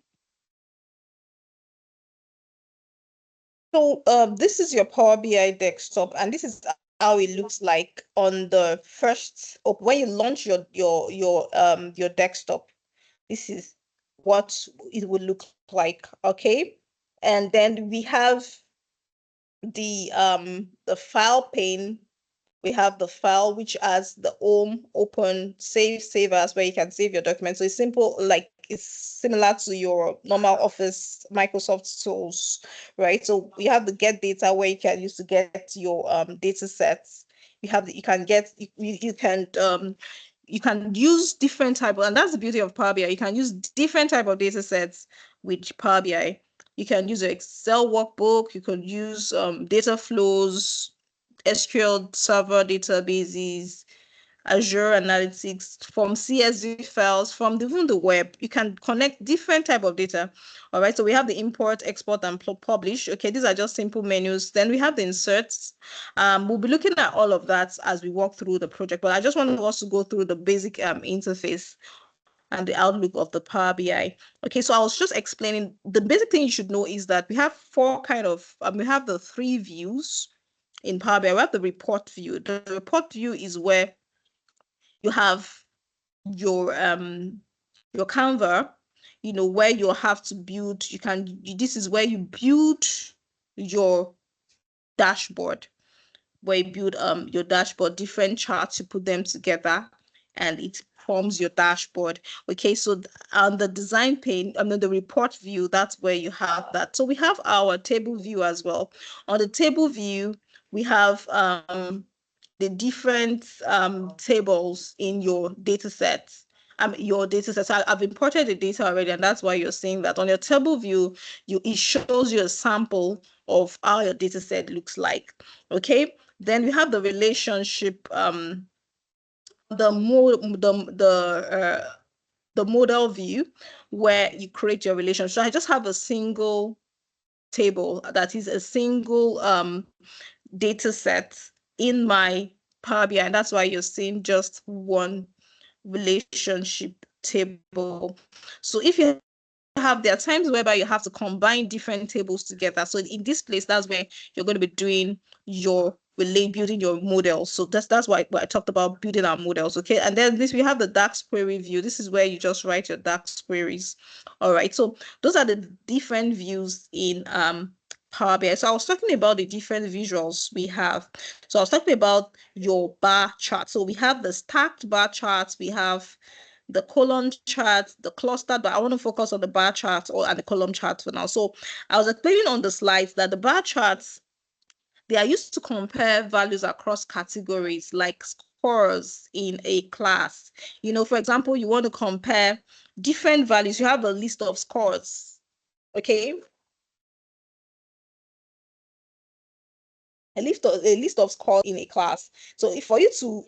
So this is your Power BI desktop, and this is how it looks like on the first when you launch your desktop. This is what it would look like. Okay. And then we have the file pane. We have the file which has the home, open, save as, where you can save your documents. So it's simple, like it's similar to your normal Office Microsoft tools, right? So we have the get data, where you can use to get your data sets. You can use different type of, and that's the beauty of Power BI. You can use different type of data sets with Power BI. You can use an Excel workbook. You can use data flows, SQL Server databases, Azure Analytics, from CSV files, from even the web. You can connect different type of data. All right, so we have the import, export, and publish. Okay, these are just simple menus. Then we have the inserts. We'll be looking at all of that as we walk through the project, but I just want us to go through the basic interface and the outlook of the Power BI. Okay, so I was just explaining the basic thing you should know is that we have four kind of, we have the three views in Power BI. We have the report view. The report view is where you have your Canva, where you have to build, this is where you build your dashboard, where you build your dashboard, different charts, you put them together and it forms your dashboard. Okay, so on the design pane, the report view, that's where you have that. So we have our table view as well. On the table view, we have the different tables in your data set. So I've imported the data already, and that's why you're seeing that. On your table view, it shows you a sample of how your data set looks like. Okay, then we have the relationship, the model view, where you create your relationship. So I just have a single table that is a single data set in my Power BI, and that's why you're seeing just one relationship table. So if you there are times whereby you have to combine different tables together. So in this place, that's where you're going to be doing your building your models. So that's why I talked about building our models. Okay, and then we have the DAX query view. This is where you just write your DAX queries. All right, so those are the different views in Power BI. So I was talking about the different visuals we have. So I was talking about your bar chart. So we have the stacked bar charts. We have the column chart, the cluster, but I want to focus on the bar chart and the column chart for now. So I was explaining on the slides that the bar charts, they are used to compare values across categories like scores in a class. For example, you want to compare different values. You have a list of scores, okay? A list of scores in a class. So for you to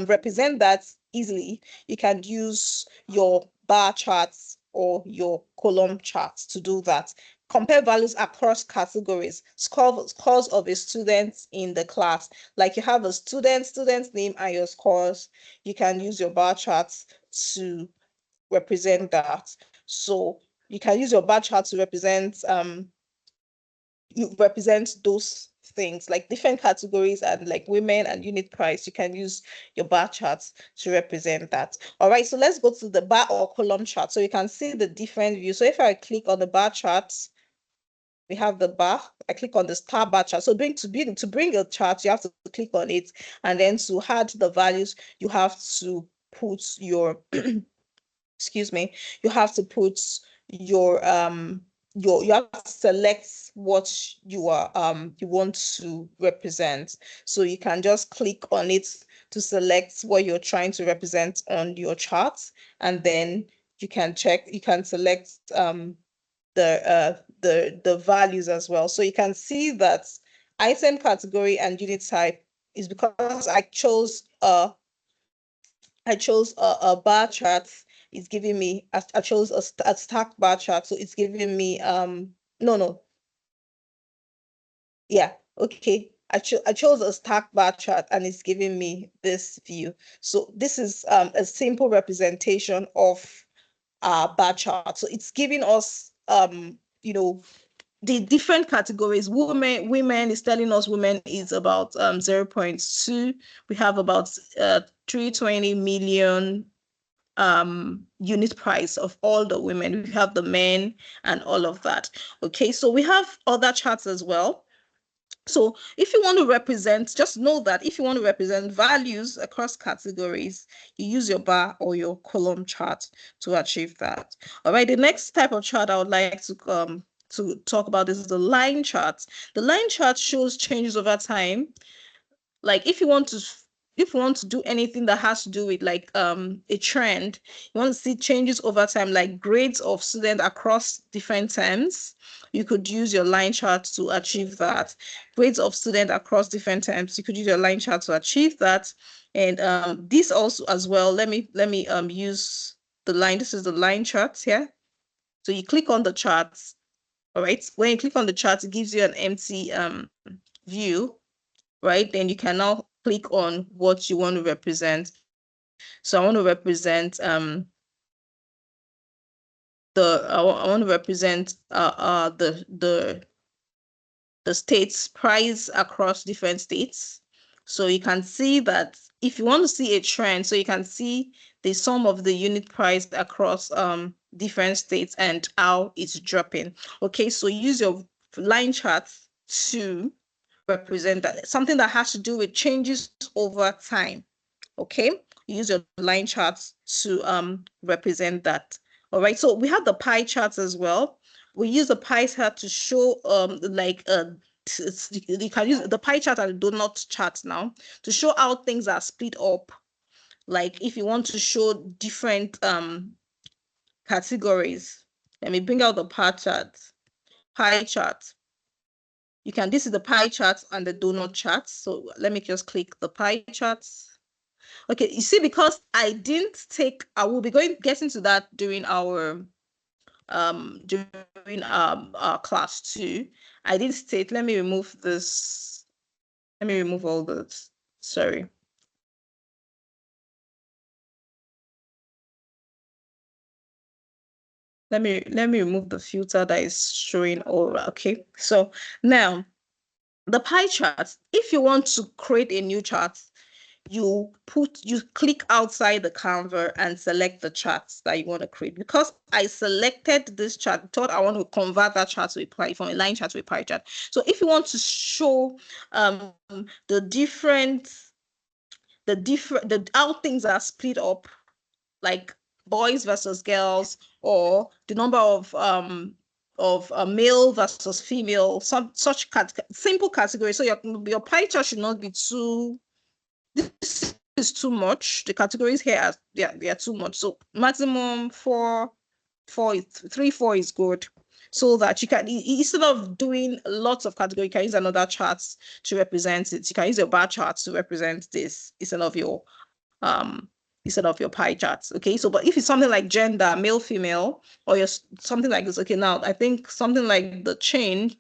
represent that easily, you can use your bar charts or your column charts to do that. Compare values across categories, scores of a student in the class. Like you have a student's name and your scores. You can use your bar charts to represent that. So you can use your bar chart to represent you represent those things like different categories and like women and unit price. You can use your bar charts to represent that. All right, so let's go to the bar or column chart so you can see the different views. So if I click on the bar charts, we have the bar. I click on the star bar chart. So to bring a chart, you have to click on it, and then to add the values, you have to put your excuse me, you have to put your you have to select what you want to represent. So you can just click on it to select what you're trying to represent on your chart, and then you can select the values as well. So you can see that item category and unit type is because I chose a bar chart. It's giving me, I chose a stack bar chart. So it's giving me, no, yeah, okay. I chose a stack bar chart and it's giving me this view. So this is a simple representation of our bar chart. So it's giving us, the different categories. Women is telling us women is about 0.2. We have about 320 million unit price of all the women. We have the men and all of that. Okay, so we have other charts as well. So if you want to represent, just know that if you want to represent values across categories, you use your bar or your column chart to achieve that. All right, the next type of chart I would like to talk about is the line chart. The line chart shows changes over time. Like if you want to if you want to do anything that has to do with like a trend, you want to see changes over time, like grades of students across different terms, you could use your line chart to achieve that. Grades of students across different terms, you could use your line chart to achieve that. And this also as well, let me use the line. This is the line chart here. So you click on the charts. All right. When you click on the chart, it gives you an empty view, right? Then you can now click on what you want to represent. So I want to represent I want to represent the states price across different states. So you can see that if you want to see a trend, so you can see the sum of the unit price across different states and how it's dropping. Okay, so use your line chart to represent that, something that has to do with changes over time. Okay, use your line charts to represent that. All right, so we have the pie charts as well. We use the pie chart to show like you can use the pie chart and the donut chart now to show how things are split up. Like if you want to show different categories, let me bring out the pie chart. Pie chart. You can, this is the pie chart and the donut chart. So let me just click the pie charts. Okay, you see, because I didn't take, I will be getting to that during our class too. I didn't state, let me remove this. Let me remove all this. Sorry. Let me remove the filter that is showing all. Okay. So now the pie chart, if you want to create a new chart, you click outside the Canva and select the charts that you want to create. Because I selected this chart, thought I want to convert that chart to a pie, from a line chart to a pie chart. So if you want to show the how things are split up, like boys versus girls, or the number of male versus female, some such simple categories. So your pie chart should not be too, this is too much. The categories here are, they are too much. So maximum three, four is good. So that you can, instead of doing lots of categories, you can use another chart to represent it. You can use your bar chart to represent this um instead of your pie charts. Okay. So, but if it's something like gender, male, female, or something like this, okay, now I think something like the chain,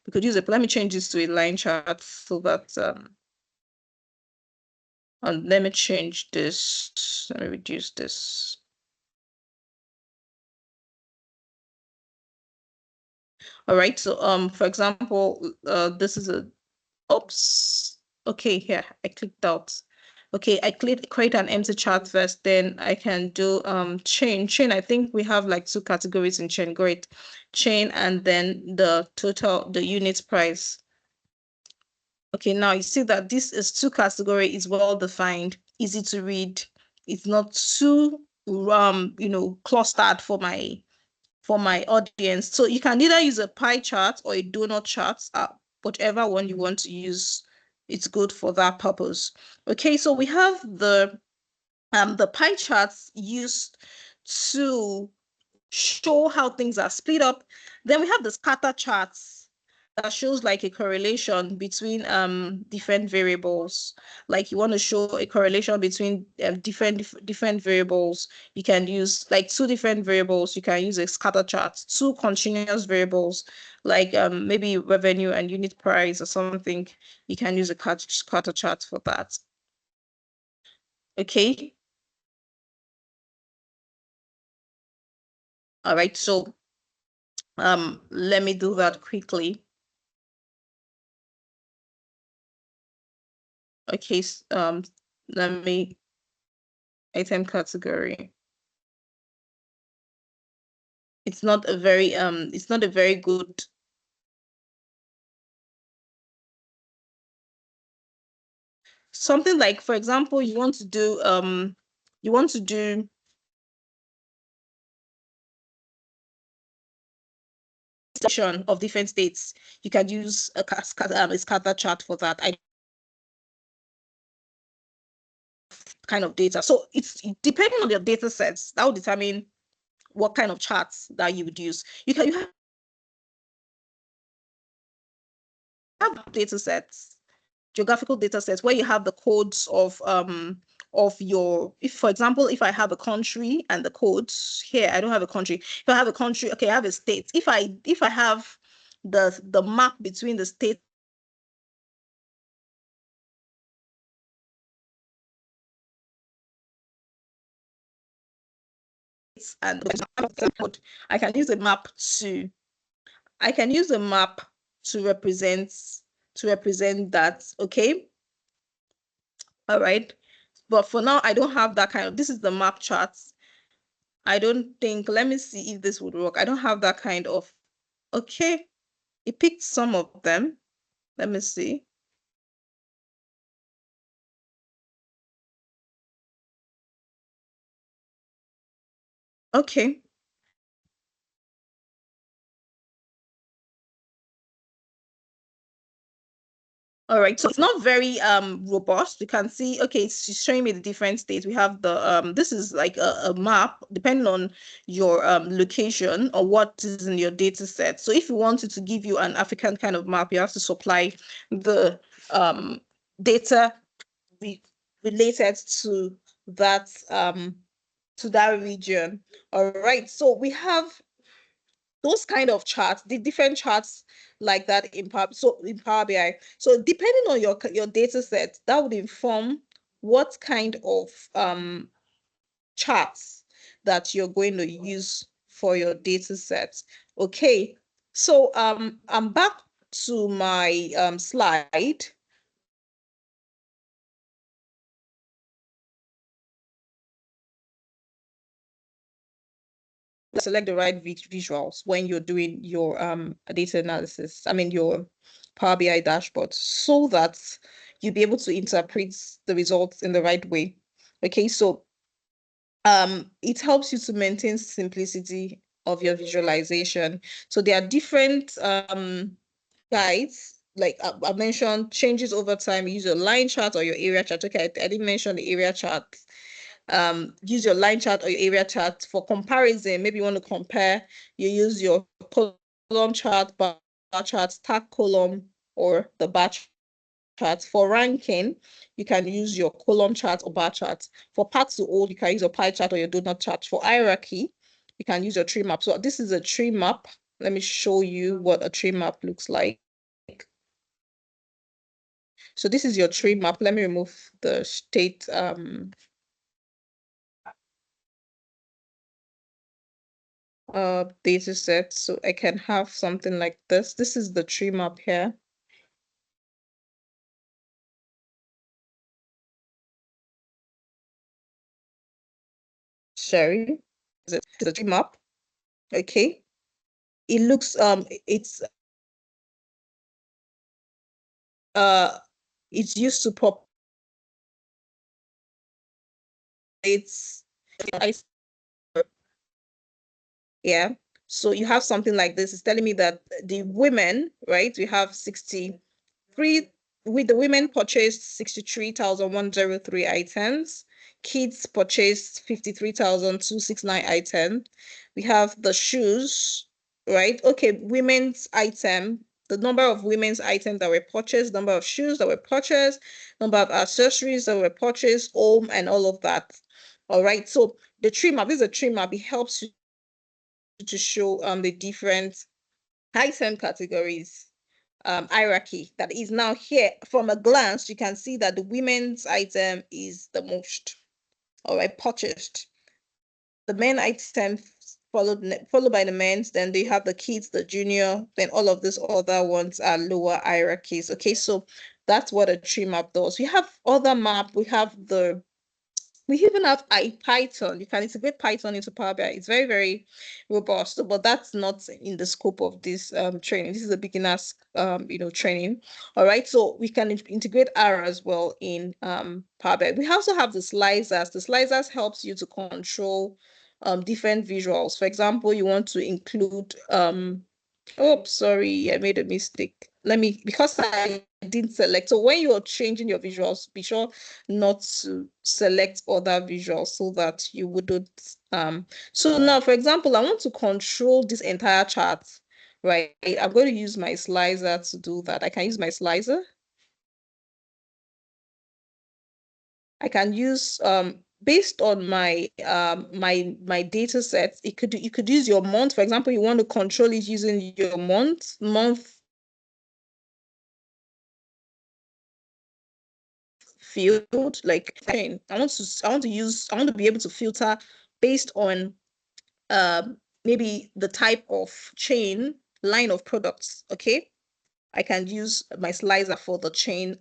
we could use it. Let me change this to a line chart so that and let me change this. Let me reduce this. All right. So for example, this is a, oops. Okay, here I clicked out. Okay, I create an empty chart first, then I can do chain. Chain, I think we have like two categories in chain. Great. Chain, and then the total, the unit price. Okay, now you see that this is two category, is well defined, easy to read. It's not too clustered for my audience. So you can either use a pie chart or a donut chart, whichever one you want to use. It's good for that purpose. Okay, so we have the pie charts used to show how things are split up. Then we have the scatter charts that shows like a correlation between different variables. Like you want to show a correlation between different variables. You can use like two different variables. You can use a scatter chart. Two continuous variables, like maybe revenue and unit price or something. You can use a scatter chart for that. Okay. All right. So let me do that quickly. Okay, let me, item category. It's not a very good, something like, for example, you want to do of different states. You can use a scatter chart for that. I kind of data. So it's depending on your data sets, that will determine what kind of charts that you would use. You have data sets, geographical data sets, where you have the codes of your, if for example, if I have a country and the codes here, I don't have a country. If I have a country, okay, I have a state. If I have the map between the states and the code, I can use a map to represent that. Okay, all right. But for now, I don't have that kind of, this is the map charts. I don't think, let me see if this would work. I don't have that kind of, okay. It picked some of them. Let me see. Okay. All right. So it's not very robust. You can see, okay, it's showing me the different states. We have the this is like a map depending on your location or what is in your data set. So if you wanted to give you an African kind of map, you have to supply the data related to that region. All right. So we have those kind of charts, the different charts like that in Power BI. So depending on your data set, that would inform what kind of charts that you're going to use for your data set. Okay, so I'm back to my slide. Select the right visuals when you're doing your data analysis. I mean your Power BI dashboard, so that you'll be able to interpret the results in the right way. Okay, so it helps you to maintain simplicity of your visualization. So there are different guides, like I mentioned, changes over time. Use your line chart or your area chart. Okay, I didn't mention the area chart. Use your line chart or your area chart for comparison. Maybe you want to compare, you use your column chart, bar chart, stack column, or the bar chart. For ranking, you can use your column chart or bar chart. For path to all, you can use your pie chart or your donut chart. For hierarchy, you can use your tree map. So this is a tree map. Let me show you what a tree map looks like. So this is your tree map. Let me remove the state data set, so I can have something like this. This is the tree map here. Sherry, it's a tree map. Okay, it looks uh it's used to populate. Yeah, so you have something like this. It's telling me that the women, right, we have 63, with the women purchased 63,103 items. Kids purchased 53,269 items. We have the shoes, right? Okay, women's item, the number of women's items that were purchased, number of shoes that were purchased, number of accessories that were purchased, home, and all of that. All right, so the tree map, this is a tree map. It helps you to show the different item categories hierarchy that is now here. From a glance, you can see that the women's item is the most, all right, purchased. The men item followed by the men's, then they have the kids, the junior, then all of these other ones are lower hierarchies. Okay, so that's what a tree map does. We have other map, we even have Python. You can integrate Python into Power BI. It's very, very robust, but that's not in the scope of this training. This is a beginner's training. All right, so we can integrate R as well in Power BI. We also have the slicers. The slicers helps you to control different visuals. For example, you want to include oh, sorry, I made a mistake. let me, because I didn't select. So when you're changing your visuals, be sure not to select other visuals so that you wouldn't. So now, for example, I want to control this entire chart, right? I'm going to use my slicer to do that. I can use my slicer. I can use based on my my data set, you could use your month. For example, you want to control it using your month field, like I want to be able to filter based on maybe the type of chain line of products. Okay. I can use my slicer for the chain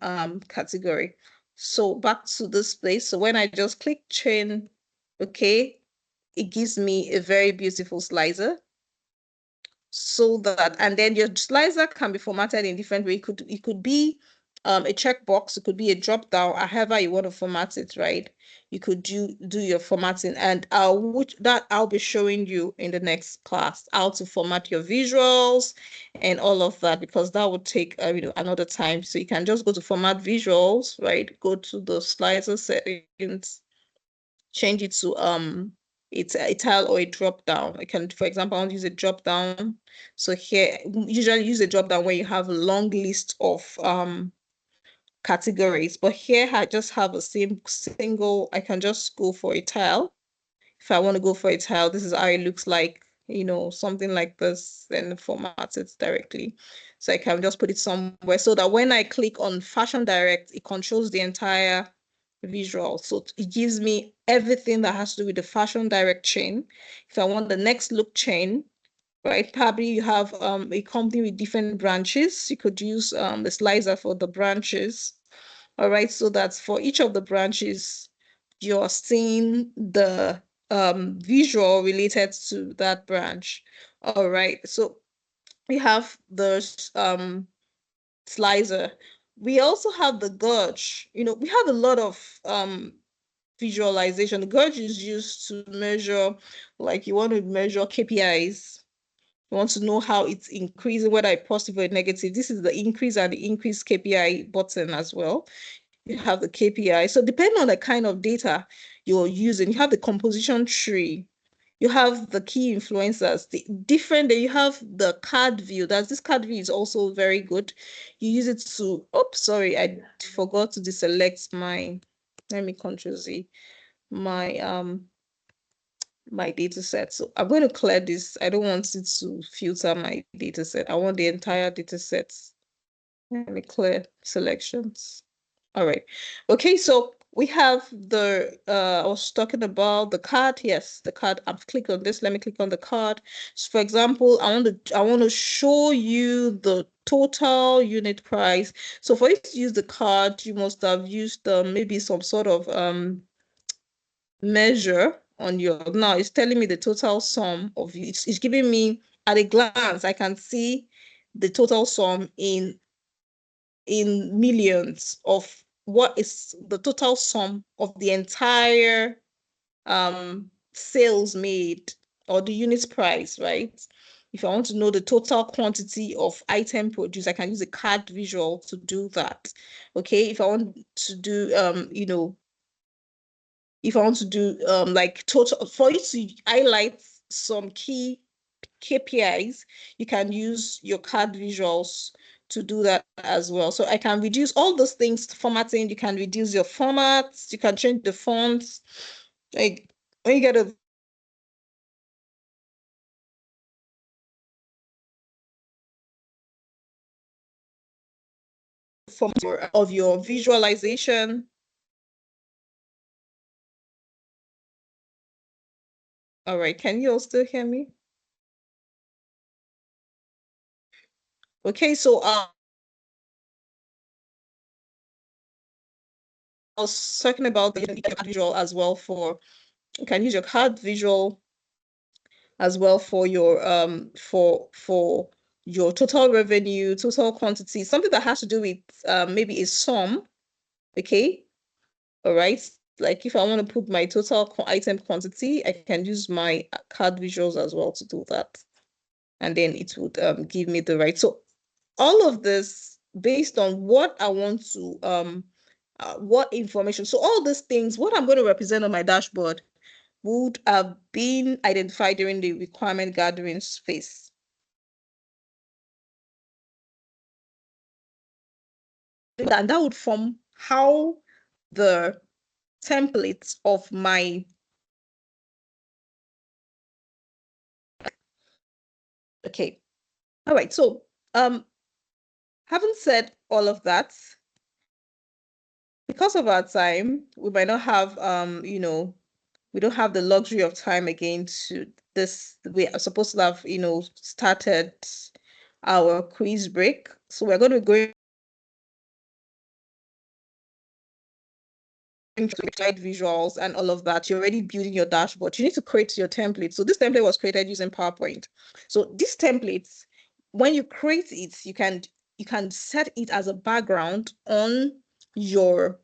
category. So back to this place. So when I just click chain, okay, it gives me a very beautiful slicer. So that, and then your slicer can be formatted in different ways. It could be a checkbox, it could be a drop down, however you want to format it, right? You could do your formatting, and I'll be showing you in the next class how to format your visuals and all of that, because that would take another time. So you can just go to format visuals, right? Go to the slicer settings, change it to it's a tile or a drop down. I can, for example, I want to use a drop down. So here, usually use a drop down when you have a long list of categories. But here I just have a single, I can just go for a tile. If I want to go for a tile, this is how it looks like, something like this, and format it directly. So I can just put it somewhere so that when I click on Fashion Direct, it controls the entire visual. So it gives me everything that has to do with the Fashion Direct chain. If I want the next look chain, right? Probably you have a company with different branches. You could use the slicer for the branches. All right, so that's for each of the branches, you're seeing the visual related to that branch. All right, so we have the slicer. We also have the gauge. We have a lot of visualization. The gauge is used to measure, like you want to measure KPIs. You want to know how it's increasing, whether it's positive or negative. This is the increase and the increase KPI button as well. You have the KPI. So depending on the kind of data you're using, you have the composition tree. You have the key influencers, the different, you have the card view. This card view is also very good. You use it to, oops, sorry, I forgot to deselect let me Control Z, my my data set. So I'm going to clear this. I don't want it to filter my data set. I want the entire data set. Let me clear selections. All right. Okay, so we have I was talking about the card. Yes, the card. I've clicked on this. Let me click on the card. So for example, I want to show you the total unit price. So for you to use the card, you must have used maybe some sort of measure on your, now it's telling me the total sum of it's giving me at a glance, I can see the total sum in millions of what is the total sum of the entire sales made, or the unit price, right? If I want to know the total quantity of item produced, I can use a card visual to do that. Okay, if I want to do if I want to do like total, for you to highlight some key KPIs, you can use your card visuals to do that as well. So I can reduce all those things, formatting, you can reduce your formats, you can change the fonts. Like when you get a format of your visualization. All right, can you all still hear me? Okay, so I was talking about the card visual as well for, you can use your card visual as well for your for your total revenue, total quantity, something that has to do with maybe a sum. Okay, all right. Like if I want to put my total item quantity, I can use my card visuals as well to do that, and then it would give me the right. So all of this based on what I want to, what information. So all these things, what I'm going to represent on my dashboard would have been identified during the requirement gathering phase. And that would form how the templates of my, okay. All right. So, having said all of that, because of our time, we might not have, we don't have the luxury of time again to this. We are supposed to have, started our quiz break. So we're going to go slide visuals and all of that. You're already building your dashboard. You need to create your template. So this template was created using PowerPoint. So these templates, when you create it, you can set it as a background on your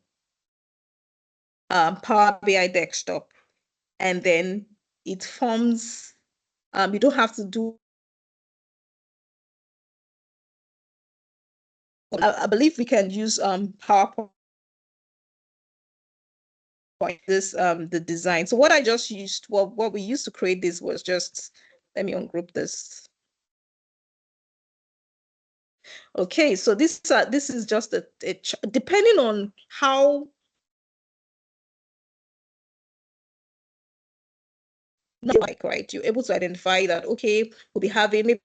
Power BI desktop, and then it forms. You don't have to do. I believe we can use PowerPoint, this the design. So what I just used, what we used to create this was just, let me ungroup this. Okay, so this is just depending on how, like, right, you're able to identify that, okay, we'll be having, maybe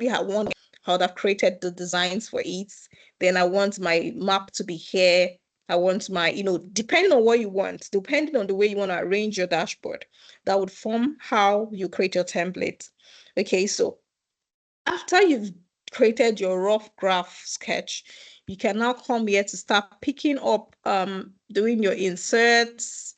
I want how I've created the designs for it. Then I want my map to be here. I want my, depending on what you want, depending on the way you want to arrange your dashboard, that would form how you create your template. Okay, so after you've created your rough graph sketch, you can now come here to start picking up, doing your inserts.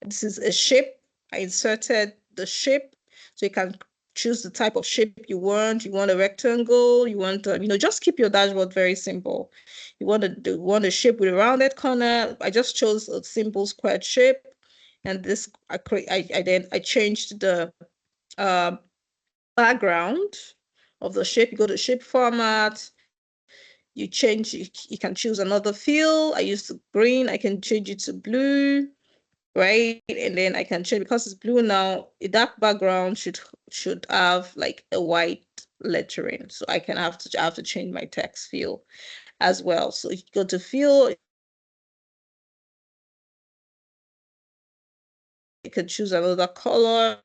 This is a shape. I inserted the shape, so you can choose the type of shape you want. You want a rectangle, you want, just keep your dashboard very simple. You want a shape with a rounded corner. I just chose a simple squared shape. And this, I changed the background of the shape. You go to shape format, you can choose another fill. I used green, I can change it to blue, right? And then I can change, because it's blue now, a dark background should have like a white lettering. So I have to change my text fill as well. So you go to fill, you can choose another color,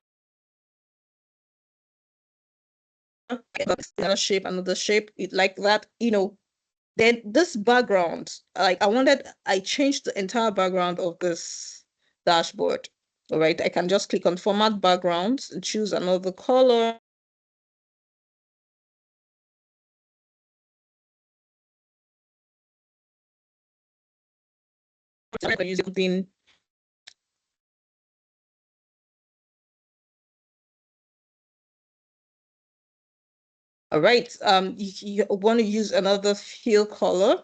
another shape, like that, Then this background, like I changed the entire background of this dashboard. All right, I can just click on format backgrounds and choose another color. I can use something. All right, you want to use another fill color.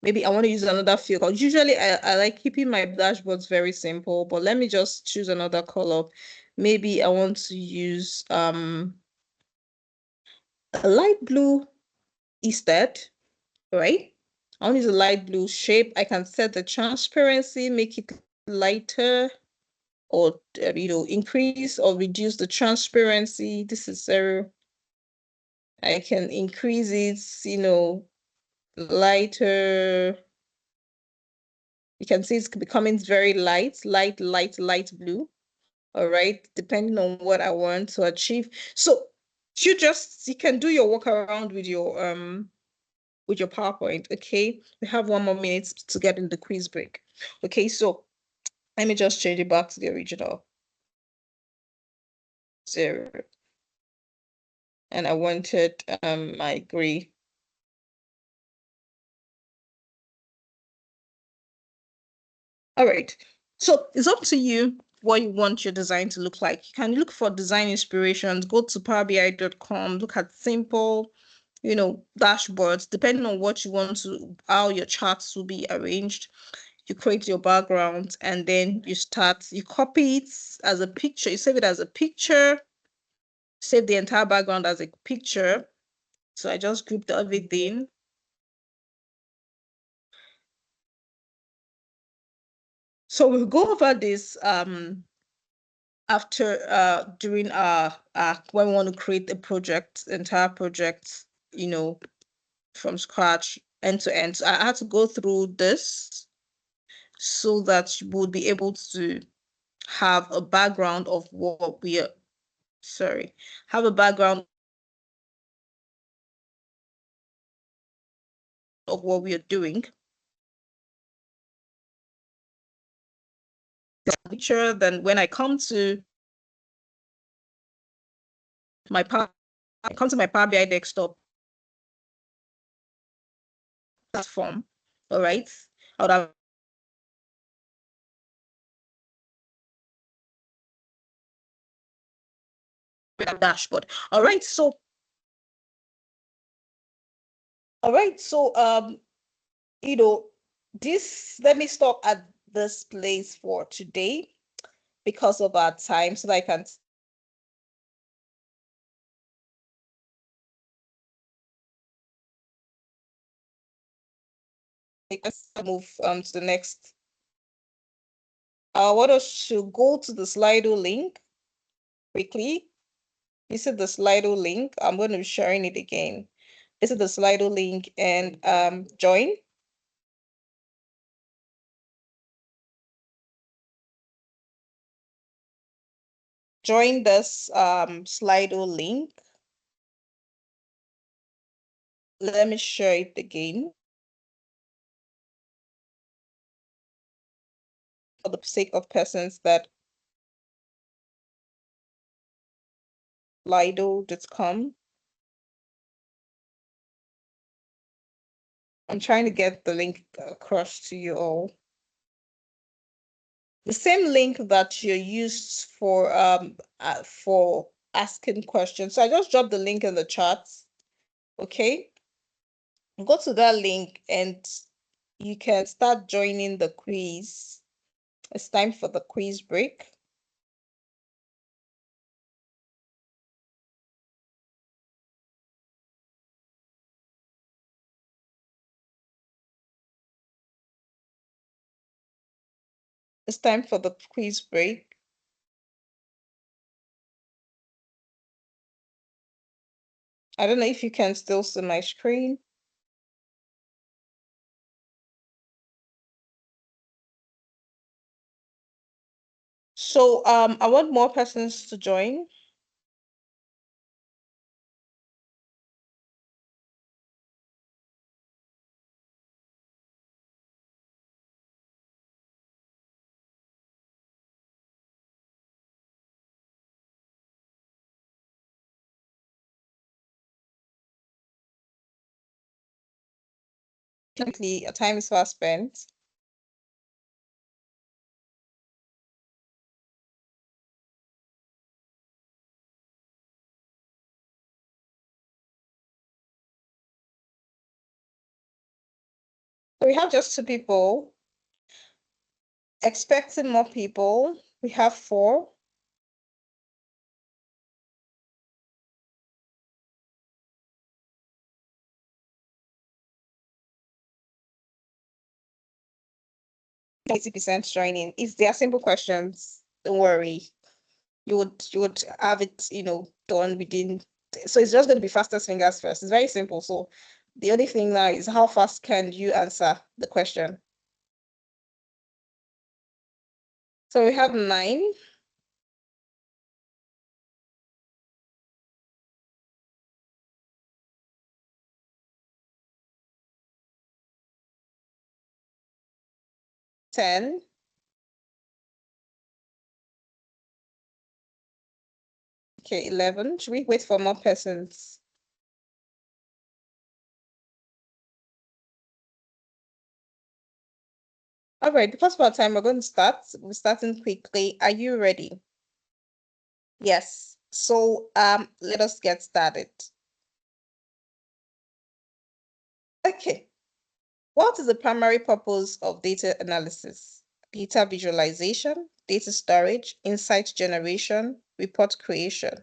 Maybe I want to use another fill color. Usually I like keeping my dashboards very simple, but let me just choose another color. Maybe I want to use a light blue instead, right? I want to use a light blue shape. I can set the transparency, make it lighter, or increase or reduce the transparency. This is 0. I can increase it, lighter. You can see it's becoming very light blue. All right, depending on what I want to achieve. So you can do your work around with your PowerPoint. Okay, we have 1 more minute to get in the quiz break. Okay, so let me just change it back to the original 0. And I wanted my gray. All right. So it's up to you what you want your design to look like. You can look for design inspirations, go to powerbi.com, look at simple, dashboards, depending on what you want to, how your charts will be arranged. You create your background, and then you copy it as a picture, you save it as a picture, save the entire background as a picture. So I just grouped everything. So we'll go over this after during when we want to create a project, entire project, from scratch, end to end. So I had to go through this so that you would be able to have a background of what we are, have a background of what we are doing. Picture, then when I come to my Power BI desktop platform, all right, I would have a dashboard. All right, so this, let me stop at this place for today because of our time, so that I can let's move to the next. I want us to go to the Slido link quickly. This is the Slido link. I'm going to be sharing it again. This is the Slido link, and join. Join this Slido link. Let me share it again for the sake of persons that Slido.com. I'm trying to get the link across to you all. The same link that you used for asking questions. So I just dropped the link in the chat. Okay. Go to that link and you can start joining the quiz. It's time for the quiz break. It's time for the quiz break. I don't know if you can still see my screen. So I want more persons to join. Definitely, a time is fast spent. So we have just 2 people. Expecting more people. We have 4. %, joining. If they are simple questions, don't worry. You would have it, done within. So it's just going to be fastest fingers first. It's very simple. So the only thing now is how fast can you answer the question? So we have 9. 10. Okay, 11. Should we wait for more persons? All right, because of our time, we're going to start. We're starting quickly. Are you ready? Yes. So let us get started. Okay. What is the primary purpose of data analysis? Data visualization, data storage, insight generation, report creation.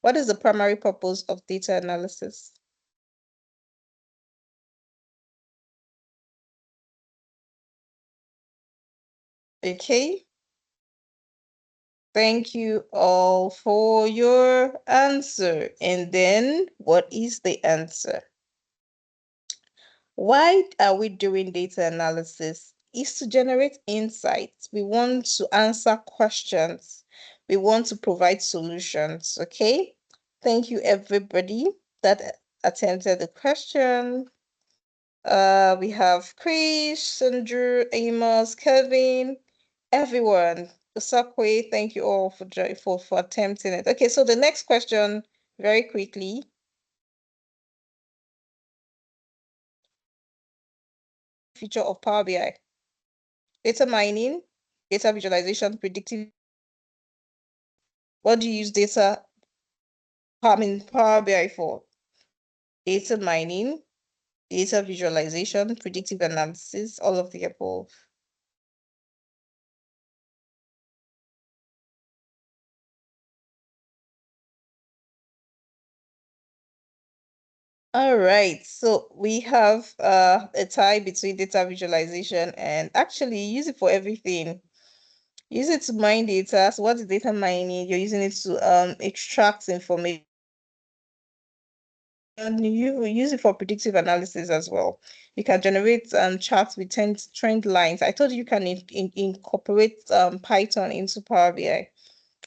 What is the primary purpose of data analysis? Okay. Thank you all for your answer. And then what is the answer? Why are we doing data analysis? Is to generate insights. We want to answer questions. We want to provide solutions. Okay. Thank you, everybody that attempted the question. We have Chris, Andrew, Amos, Kevin, everyone. Sakwe, thank you all for attempting it. Okay, so the next question, very quickly. Feature of Power BI. Data mining, data visualization, predictive. What do you use Power BI for? Data mining, data visualization, predictive analysis, all of the above. All right, so we have a tie between data visualization and actually use it for everything. Use it to mine data. So what is data mining? You're using it to extract information. And you use it for predictive analysis as well. You can generate charts with trend lines. I told you can incorporate Python into Power BI,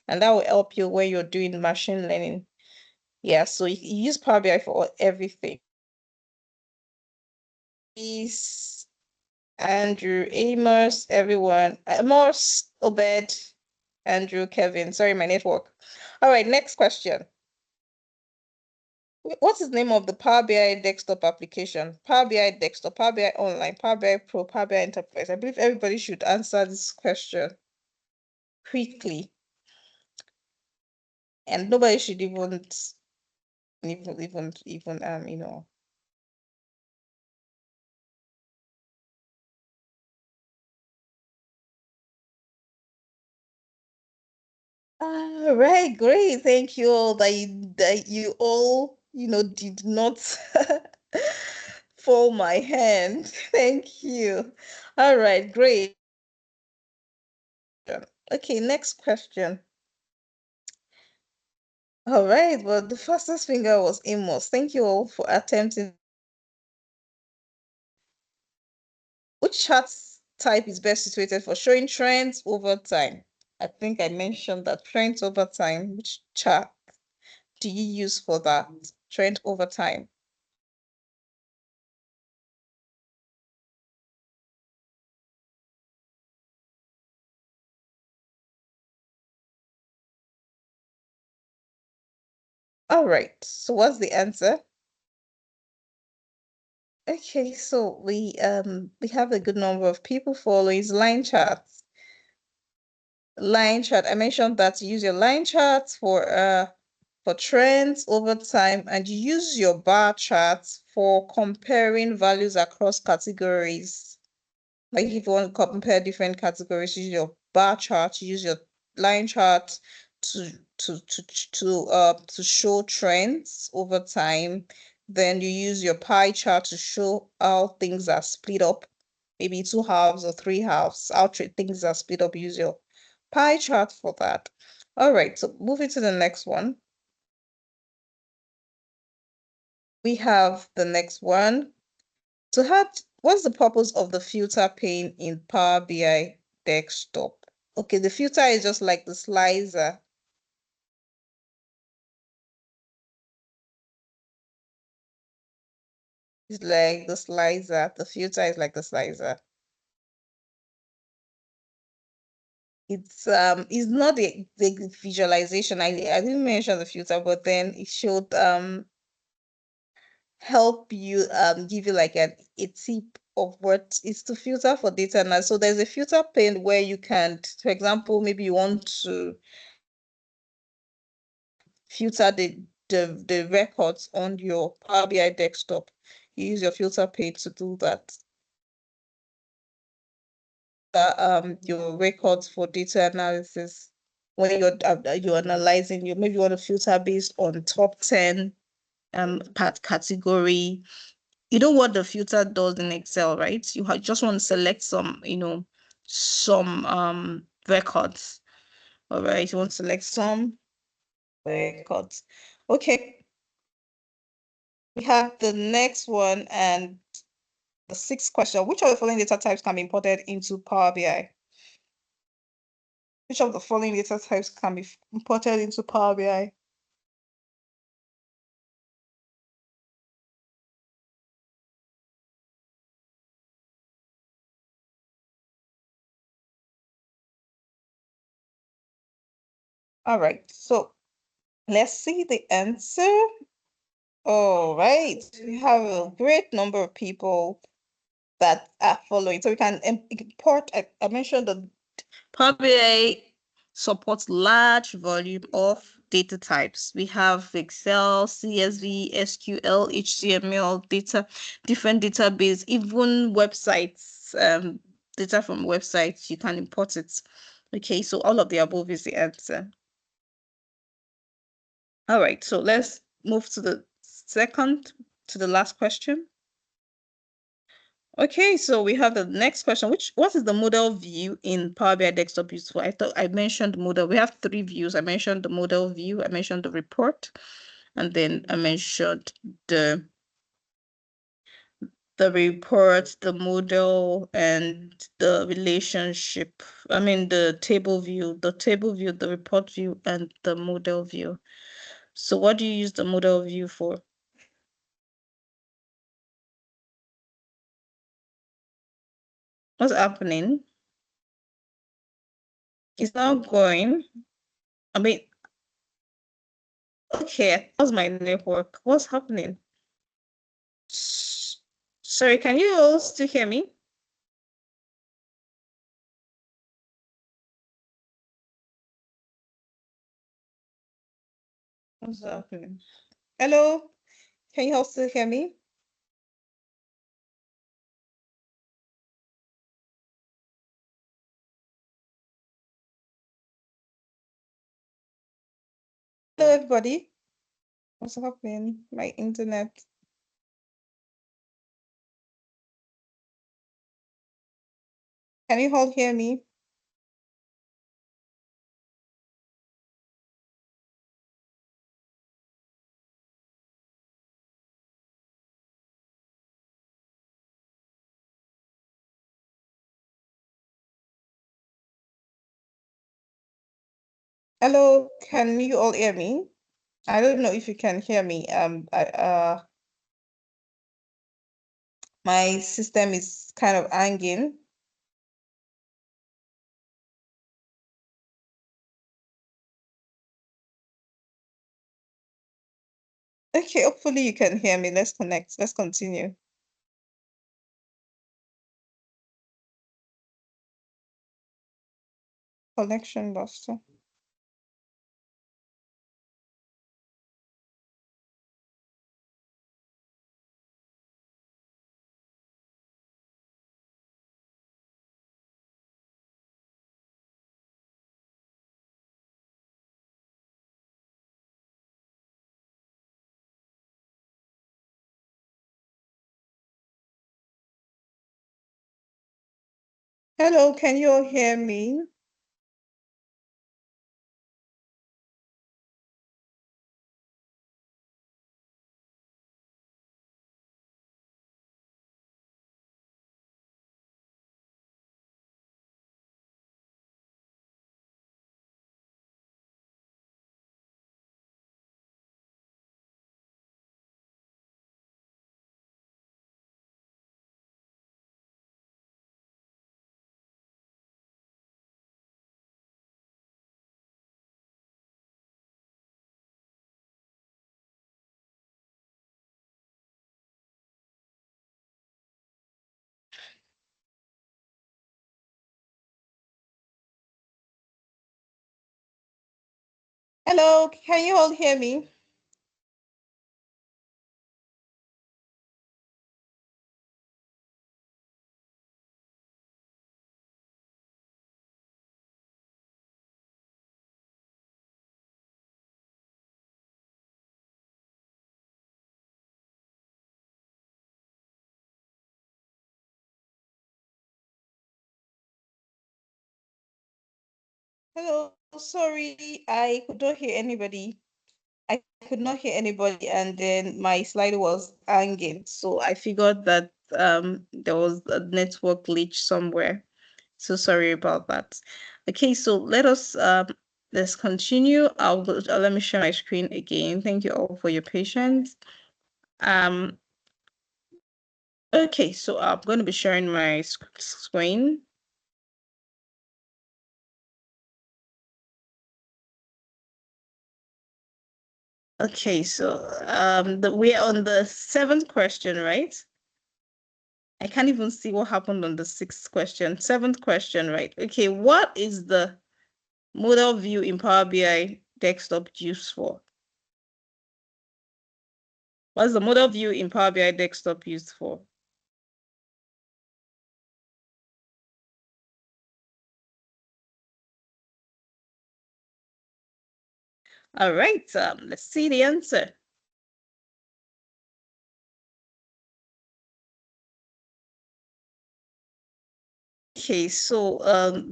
and that will help you when you're doing machine learning. Yeah, so you use Power BI for everything. Peace. Andrew, Amos, everyone. Amos, Obed, Andrew, Kevin. Sorry, my network. All right, next question. What is the name of the Power BI desktop application? Power BI desktop, Power BI online, Power BI Pro, Power BI Enterprise. I believe everybody should answer this question quickly. And nobody should even. All right, great. Thank you all that you all, did not fall my hand. Thank you. All right, great. Okay, next question. All right, well, the fastest finger was Amos. Thank you all for attempting. Which chart type is best situated for showing trends over time? I think I mentioned that trends over time. Which chart do you use for that? Trend over time. All right, so what's the answer? Okay, so we have a good number of people following line charts. Line chart. I mentioned that you use your line charts for trends over time, and you use your bar charts for comparing values across categories. Like if you want to compare different categories, use your bar chart, use your line chart to to show trends over time. Then you use your pie chart to show how things are split up, maybe two halves or three halves, how things are split up. Use your pie chart for that. All right, so moving to the next one. We have the next one. So what's the purpose of the filter pane in Power BI desktop? Okay, the filter is just like the slicer. It's like the slicer. The filter is like the slicer. It's not the visualization. I didn't mention the filter, but then it should help you give you like a tip of what is to filter for data now. So there's a filter pane where you can, for example, maybe you want to filter the records on your Power BI desktop. You use your filter pane to do that. Your records for data analysis. when you're analyzing, you maybe want to filter based on top 10 category. You know what the filter does in Excel, right? You just want to select some, some records. All right, you want to select some records. Okay, we have the next one and the sixth question. Which of the following data types can be imported into Power BI? Which of the following data types can be imported into Power BI? All right, so let's see the answer. All right, we have a great number of people that are following. So we can import, I mentioned the Power BI supports large volume of data types. We have Excel, CSV, SQL, HTML, data, different database, even websites, data from websites, you can import it. Okay, so all of the above is the answer. All right, so let's move to the last question. Okay, so we have the next question. What is the model view in Power BI Desktop used for? I thought I mentioned model. We have three views. I mentioned the model view, I mentioned the report, and then I mentioned the report, the model, and the relationship. I mean the table view, the report view, and the model view. So what do you use the model view for? What's happening? It's not going. I mean, okay, how's my network? What's happening? Sorry, can you all still hear me? What's happening? Hello, can you all still hear me? Hello, everybody. What's happening? My internet. Can you all hear me? Hello, can you all hear me? I don't know if you can hear me. My system is kind of hanging. Okay, hopefully you can hear me. Let's connect. Let's continue. Connection lost. Hello, can you all hear me? Hello, can you all hear me? Hello, sorry, I could not hear anybody. I could not hear anybody, and then my slide was hanging. So I figured that there was a network glitch somewhere. So sorry about that. Okay, so let's continue. Let me share my screen again. Thank you all for your patience. Um, okay, so I'm going to be sharing my screen. Okay, so we're on the 7th question, right? I can't even see what happened on the 6th question. 7th question, right? Okay, what is the model view in Power BI desktop used for? What's the model view in Power BI desktop used for? All right, let's see the answer. Okay, so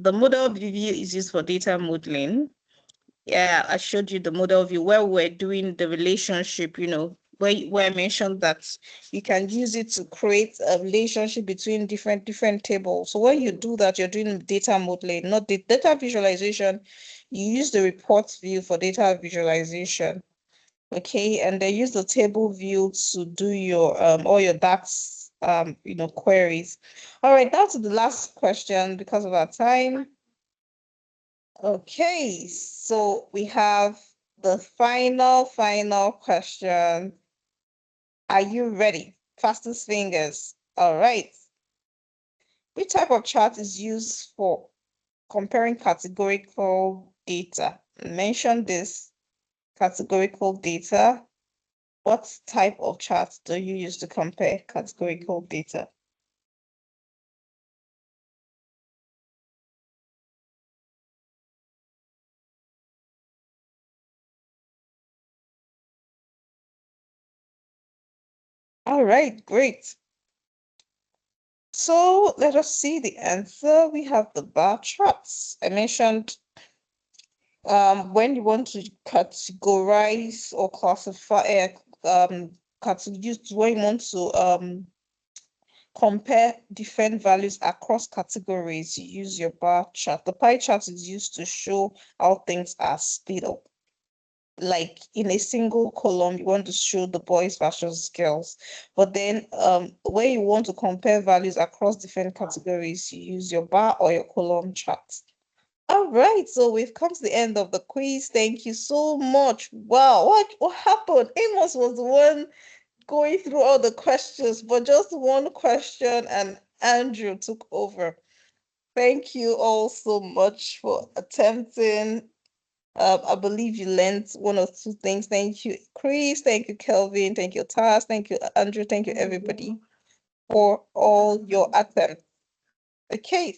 the model view is used for data modeling. Yeah, I showed you the model view where we're doing the relationship, where I mentioned that you can use it to create a relationship between different tables. So when you do that, you're doing data modeling, not the data visualization. You use the report view for data visualization. Okay, and they use the table view to do your all your DAX queries. All right, that's the last question because of our time. Okay, so we have the final question. Are you ready? Fastest fingers. All right. Which type of chart is used for comparing categorical data? Mention this categorical data. What type of chart do you use to compare categorical data? All right, great. So let us see the answer. We have the bar charts. I mentioned when you want to categorize or classify use when you want to compare different values across categories, you use your bar chart. The pie chart is used to show how things are split up. Like in a single column, you want to show the boys versus girls. But then when you want to compare values across different categories, you use your bar or your column chart. All right, so we've come to the end of the quiz. Thank you so much. Wow, what happened? Amos was the one going through all the questions, but just one question, and Andrew took over. Thank you all so much for attempting. I believe you learned one or two things. Thank you, Chris. Thank you, Kelvin. Thank you, Taz. Thank you, Andrew. Thank you, everybody, for all your attempts. Okay.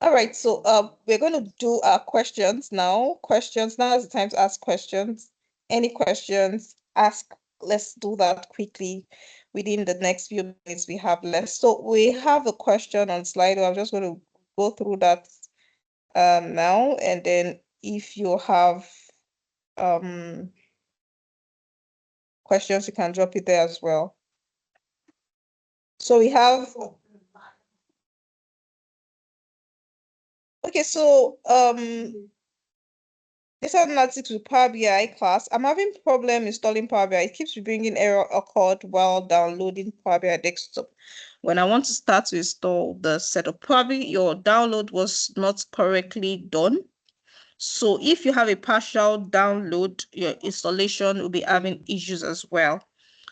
All right. So we're going to do our questions now. Questions. Now is the time to ask questions. Any questions? Ask. Let's do that quickly within the next few minutes we have left. So we have a question on Slido. I'm just going to go through that now, and then if you have questions, you can drop it there as well. So we have, okay, so data analytics with Power BI class. I'm having problem installing Power BI. It keeps bringing error occurred while downloading Power BI desktop. When I want to start to install the setup, probably your download was not correctly done. So if you have a partial download, your installation will be having issues as well.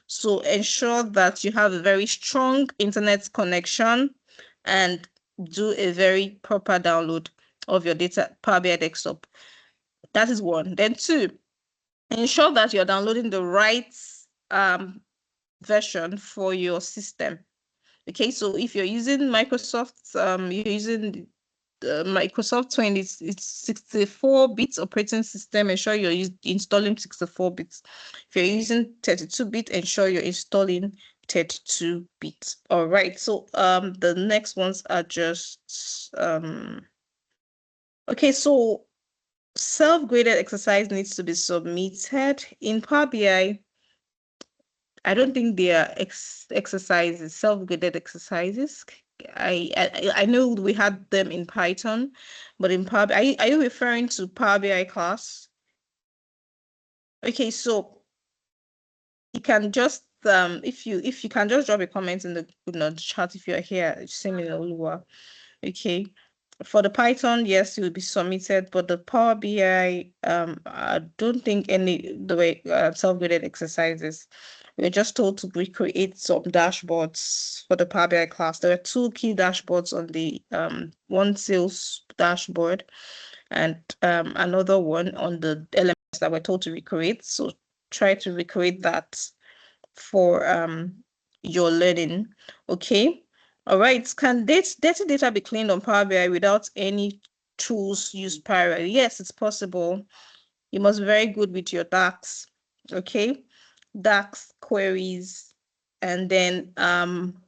So ensure that you have a very strong internet connection and do a very proper download of your data Power BI desktop. That is one. Then two, ensure that you're downloading the right version for your system. Okay, so if you're using Microsoft, you're using Microsoft 20, it's 64 bits operating system. Ensure you're installing 64 bits. If you're using 32 bit, ensure you're installing 32 bits. All right. So the next ones are just Okay, so self-graded exercise needs to be submitted in Power BI. I don't think they are exercises, self-graded exercises. I know we had them in Python, but in Power BI, are you referring to Power BI class? Okay, so you can just if you can just drop a comment in the chat if you're here, send me Oluwa. Okay. For the Python, yes, it will be submitted, but the Power BI, I don't think any the way self-graded exercises. We're just told to recreate some dashboards for the Power BI class. There are two key dashboards on the one sales dashboard and another one on the elements that we're told to recreate. So try to recreate that for your learning. Okay. All right. Can dirty data be cleaned on Power BI without any tools used prior? Yes, it's possible. You must be very good with your DAX. Okay. DAX queries. And then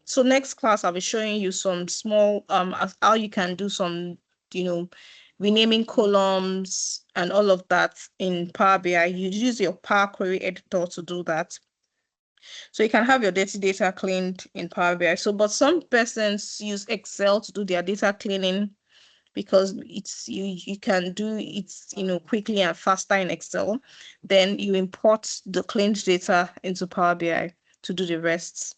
so next class I'll be showing you some small how you can do some, renaming columns and all of that in Power BI. You use your Power Query editor to do that. So you can have your dirty data cleaned in Power BI. So, but some persons use Excel to do their data cleaning because it's you can do it quickly and faster in Excel. Then you import the cleaned data into Power BI to do the rest.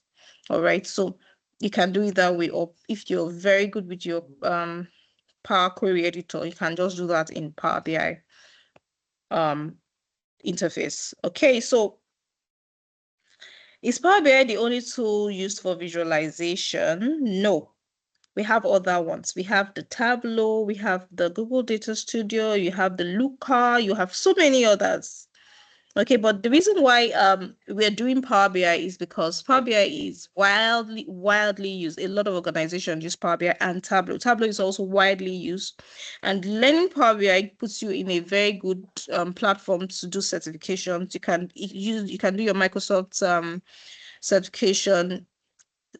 All right. So you can do it that way, or if you're very good with your Power Query editor, you can just do that in Power BI interface. Okay, so is Power BI the only tool used for visualization? No, we have other ones. We have the Tableau, we have the Google Data Studio, you have the Looker, you have so many others. Okay, but the reason why we're doing Power BI is because Power BI is widely used. A lot of organizations use Power BI and Tableau. Tableau is also widely used, and learning Power BI puts you in a very good platform to do certifications. You can do your Microsoft certification.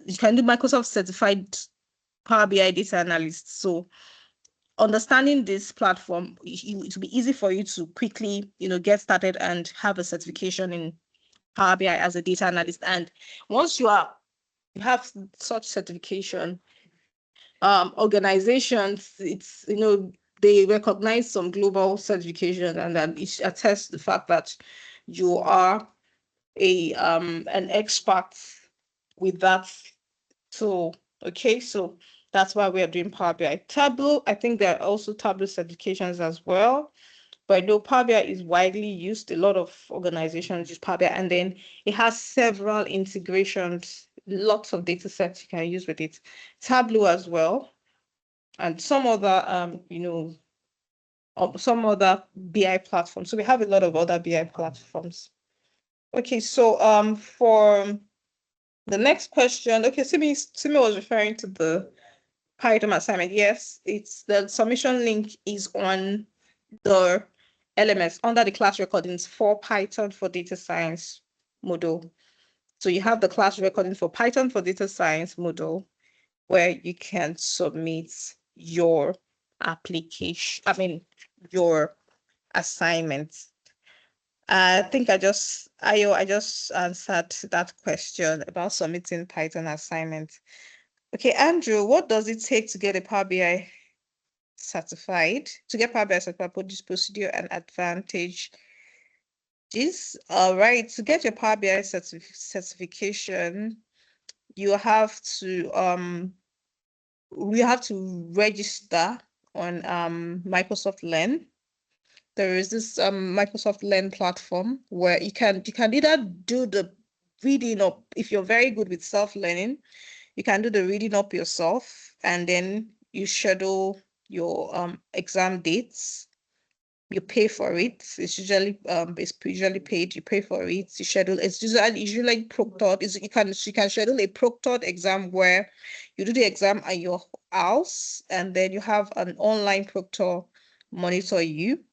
You can do Microsoft certified Power BI data analyst. So understanding this platform, it will be easy for you to quickly, get started and have a certification in Power BI as a data analyst. And once you have such certification, organizations, they recognize some global certification and then it attests the fact that you are an expert with that tool. Okay, so that's why we are doing Power BI. Tableau, I think there are also Tableau certifications as well. But I know Power BI is widely used. A lot of organizations use Power BI, and then it has several integrations, lots of data sets you can use with it. Tableau as well, and some other some other BI platforms. So we have a lot of other BI platforms. Okay, so for the next question, okay, Simi was referring to the Python assignment. Yes, it's the submission link is on the LMS under the class recordings for Python for data science module. So you have the class recording for Python for data science module where you can submit your application, your assignment. I think I just answered that question about submitting Python assignment. Okay, Andrew, what does it take to get a Power BI certified? To get Power BI certified, put this procedure and advantage. All right, to get your Power BI certification, you have to register on Microsoft Learn. There is this Microsoft Learn platform where you can either do the reading up if you're very good with self-learning. You can do the reading up yourself, and then you schedule your exam dates. You pay for it. It's usually paid. You pay for it. You schedule. It's usually proctored. You can schedule a proctored exam where you do the exam at your house, and then you have an online proctor monitor you.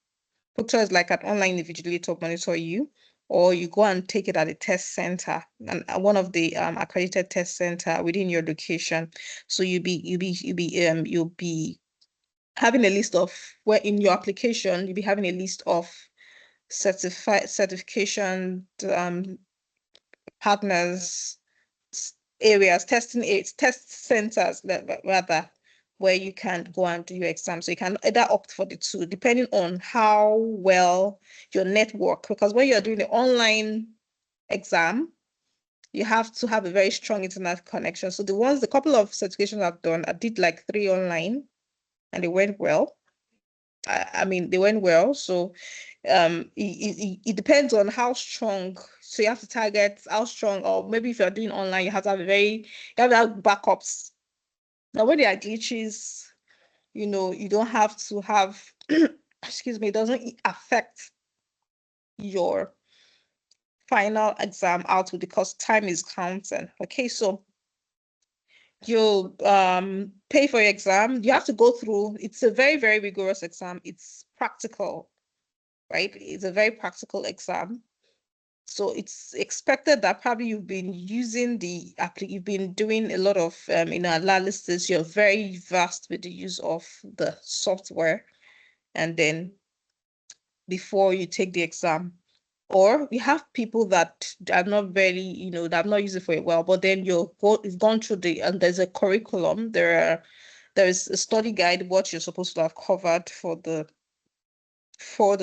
Proctor is like an online invigilator monitor you, or you go and take it at a test center and one of the accredited test center within your location. So you'll be having a list of where in your application, you'll be having a list of certification partners, areas, test centers rather, where you can go and do your exam. So you can either opt for the two, depending on how well your network, because when you're doing the online exam, you have to have a very strong internet connection. So the couple of certifications I've done, I did like 3 online and they went well. I mean, they went well. So it depends on how strong. So you have to target how strong, or maybe if you're doing online, you have to have you have to have backups. Now, when there are glitches, you don't have to have, excuse me, it doesn't affect your final exam output because time is counting. Okay, so you pay for your exam. You have to go through. It's a very, very rigorous exam. It's practical, right? It's a very practical exam. So it's expected that probably you've been you've been doing a lot of analysis. You're very vast with the use of the software, and then before you take the exam. Or we have people that are not very, that have not used it for a while, but then you've gone through and there's a curriculum. There is a study guide, what you're supposed to have covered for the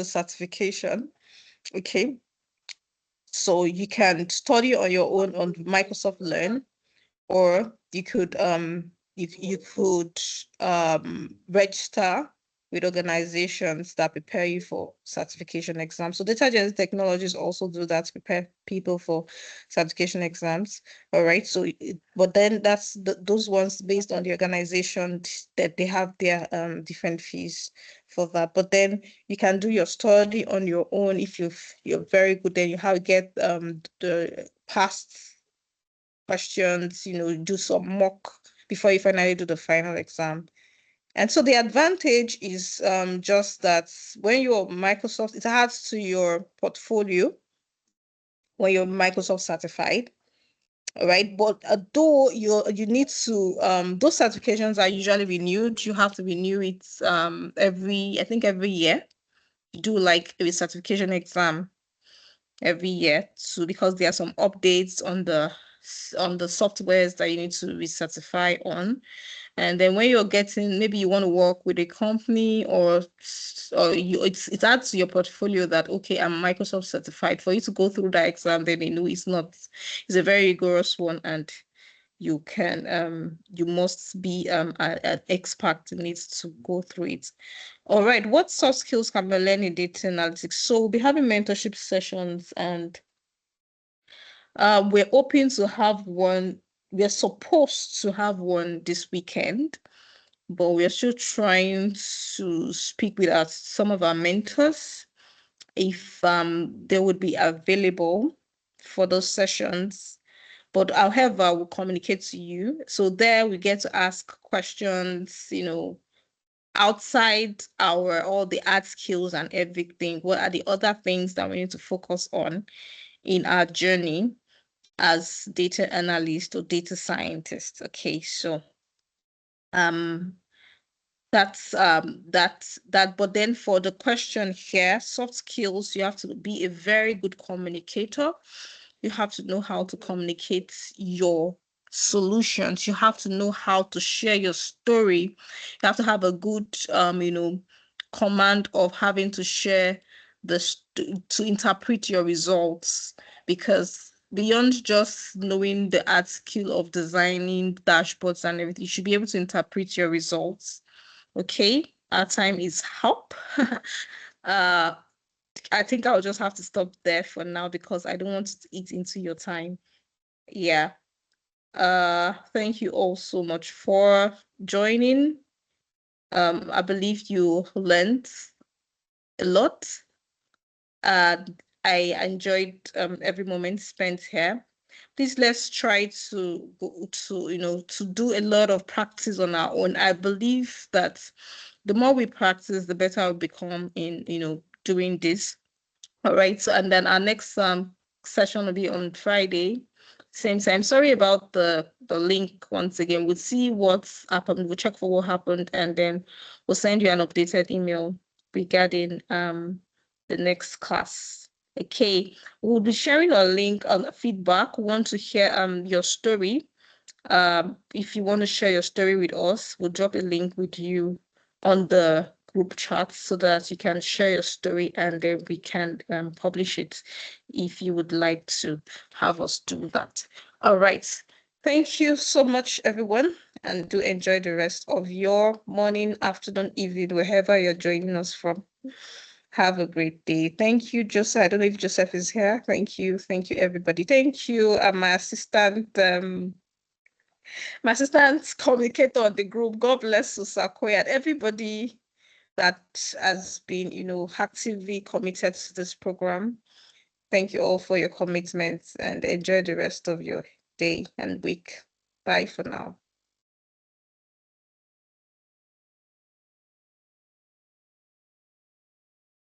certification. Okay. So you can study on your own on Microsoft Learn, or you could register with organizations that prepare you for certification exams. So data science technologies also do that to prepare people for certification exams. All right. So, but then that's those ones based on the organization that they have their different fees for that. But then you can do your study on your own if you're very good. Then you get the past questions, do some mock before you finally do the final exam. And so the advantage is just that when you're Microsoft, it adds to your portfolio when you're Microsoft certified. All right. But though you need to, those certifications are usually renewed. You have to renew it every year. You do like a certification exam every year too, because there are some updates on the softwares that you need to recertify on. And then when you're maybe you want to work with a company, or it adds to your portfolio that, okay, I'm Microsoft certified. For you to go through that exam, then they know it's a very rigorous one, and you must be an expert in it to go through it. All right, what soft skills can we learn in data analytics? So we'll be having mentorship sessions, and we're hoping to have one. We're supposed to have one this weekend, but we're still trying to speak with some of our mentors if they would be available for those sessions. But however, we'll communicate to you. So there we get to ask questions, outside all the art skills and everything. What are the other things that we need to focus on in our journey as data analyst or data scientist? Okay, so that's that. But then for the question here, soft skills, you have to be a very good communicator. You have to know how to communicate your solutions. You have to know how to share your story. You have to have a good command of having to share to interpret your results, because beyond just knowing the art skill of designing dashboards and everything, you should be able to interpret your results. Okay, our time is up. I think I'll just have to stop there for now because I don't want to eat into your time. Yeah. Thank you all so much for joining. I believe you learned a lot. I enjoyed every moment spent here. Please, let's try to do a lot of practice on our own. I believe that the more we practice, the better we'll become in doing this. All right. So, and then our next session will be on Friday, Same time. Sorry about the link once again. We'll see what's happened. We'll check for what happened, and then we'll send you an updated email regarding the next class. Okay. We'll be sharing a link on feedback. We want to hear your story. If you want to share your story with us, we'll drop a link with you on the group chat so that you can share your story and then we can publish it if you would like to have us do that. All right. Thank you so much, everyone, and do enjoy the rest of your morning, afternoon, evening, wherever you're joining us from. Have a great day. Thank you, Joseph. I don't know if Joseph is here. Thank you. Thank you, everybody. Thank you, my assistant. My assistant communicator on the group. God bless Susakwe and everybody that has been, actively committed to this program. Thank you all for your commitment and enjoy the rest of your day and week. Bye for now.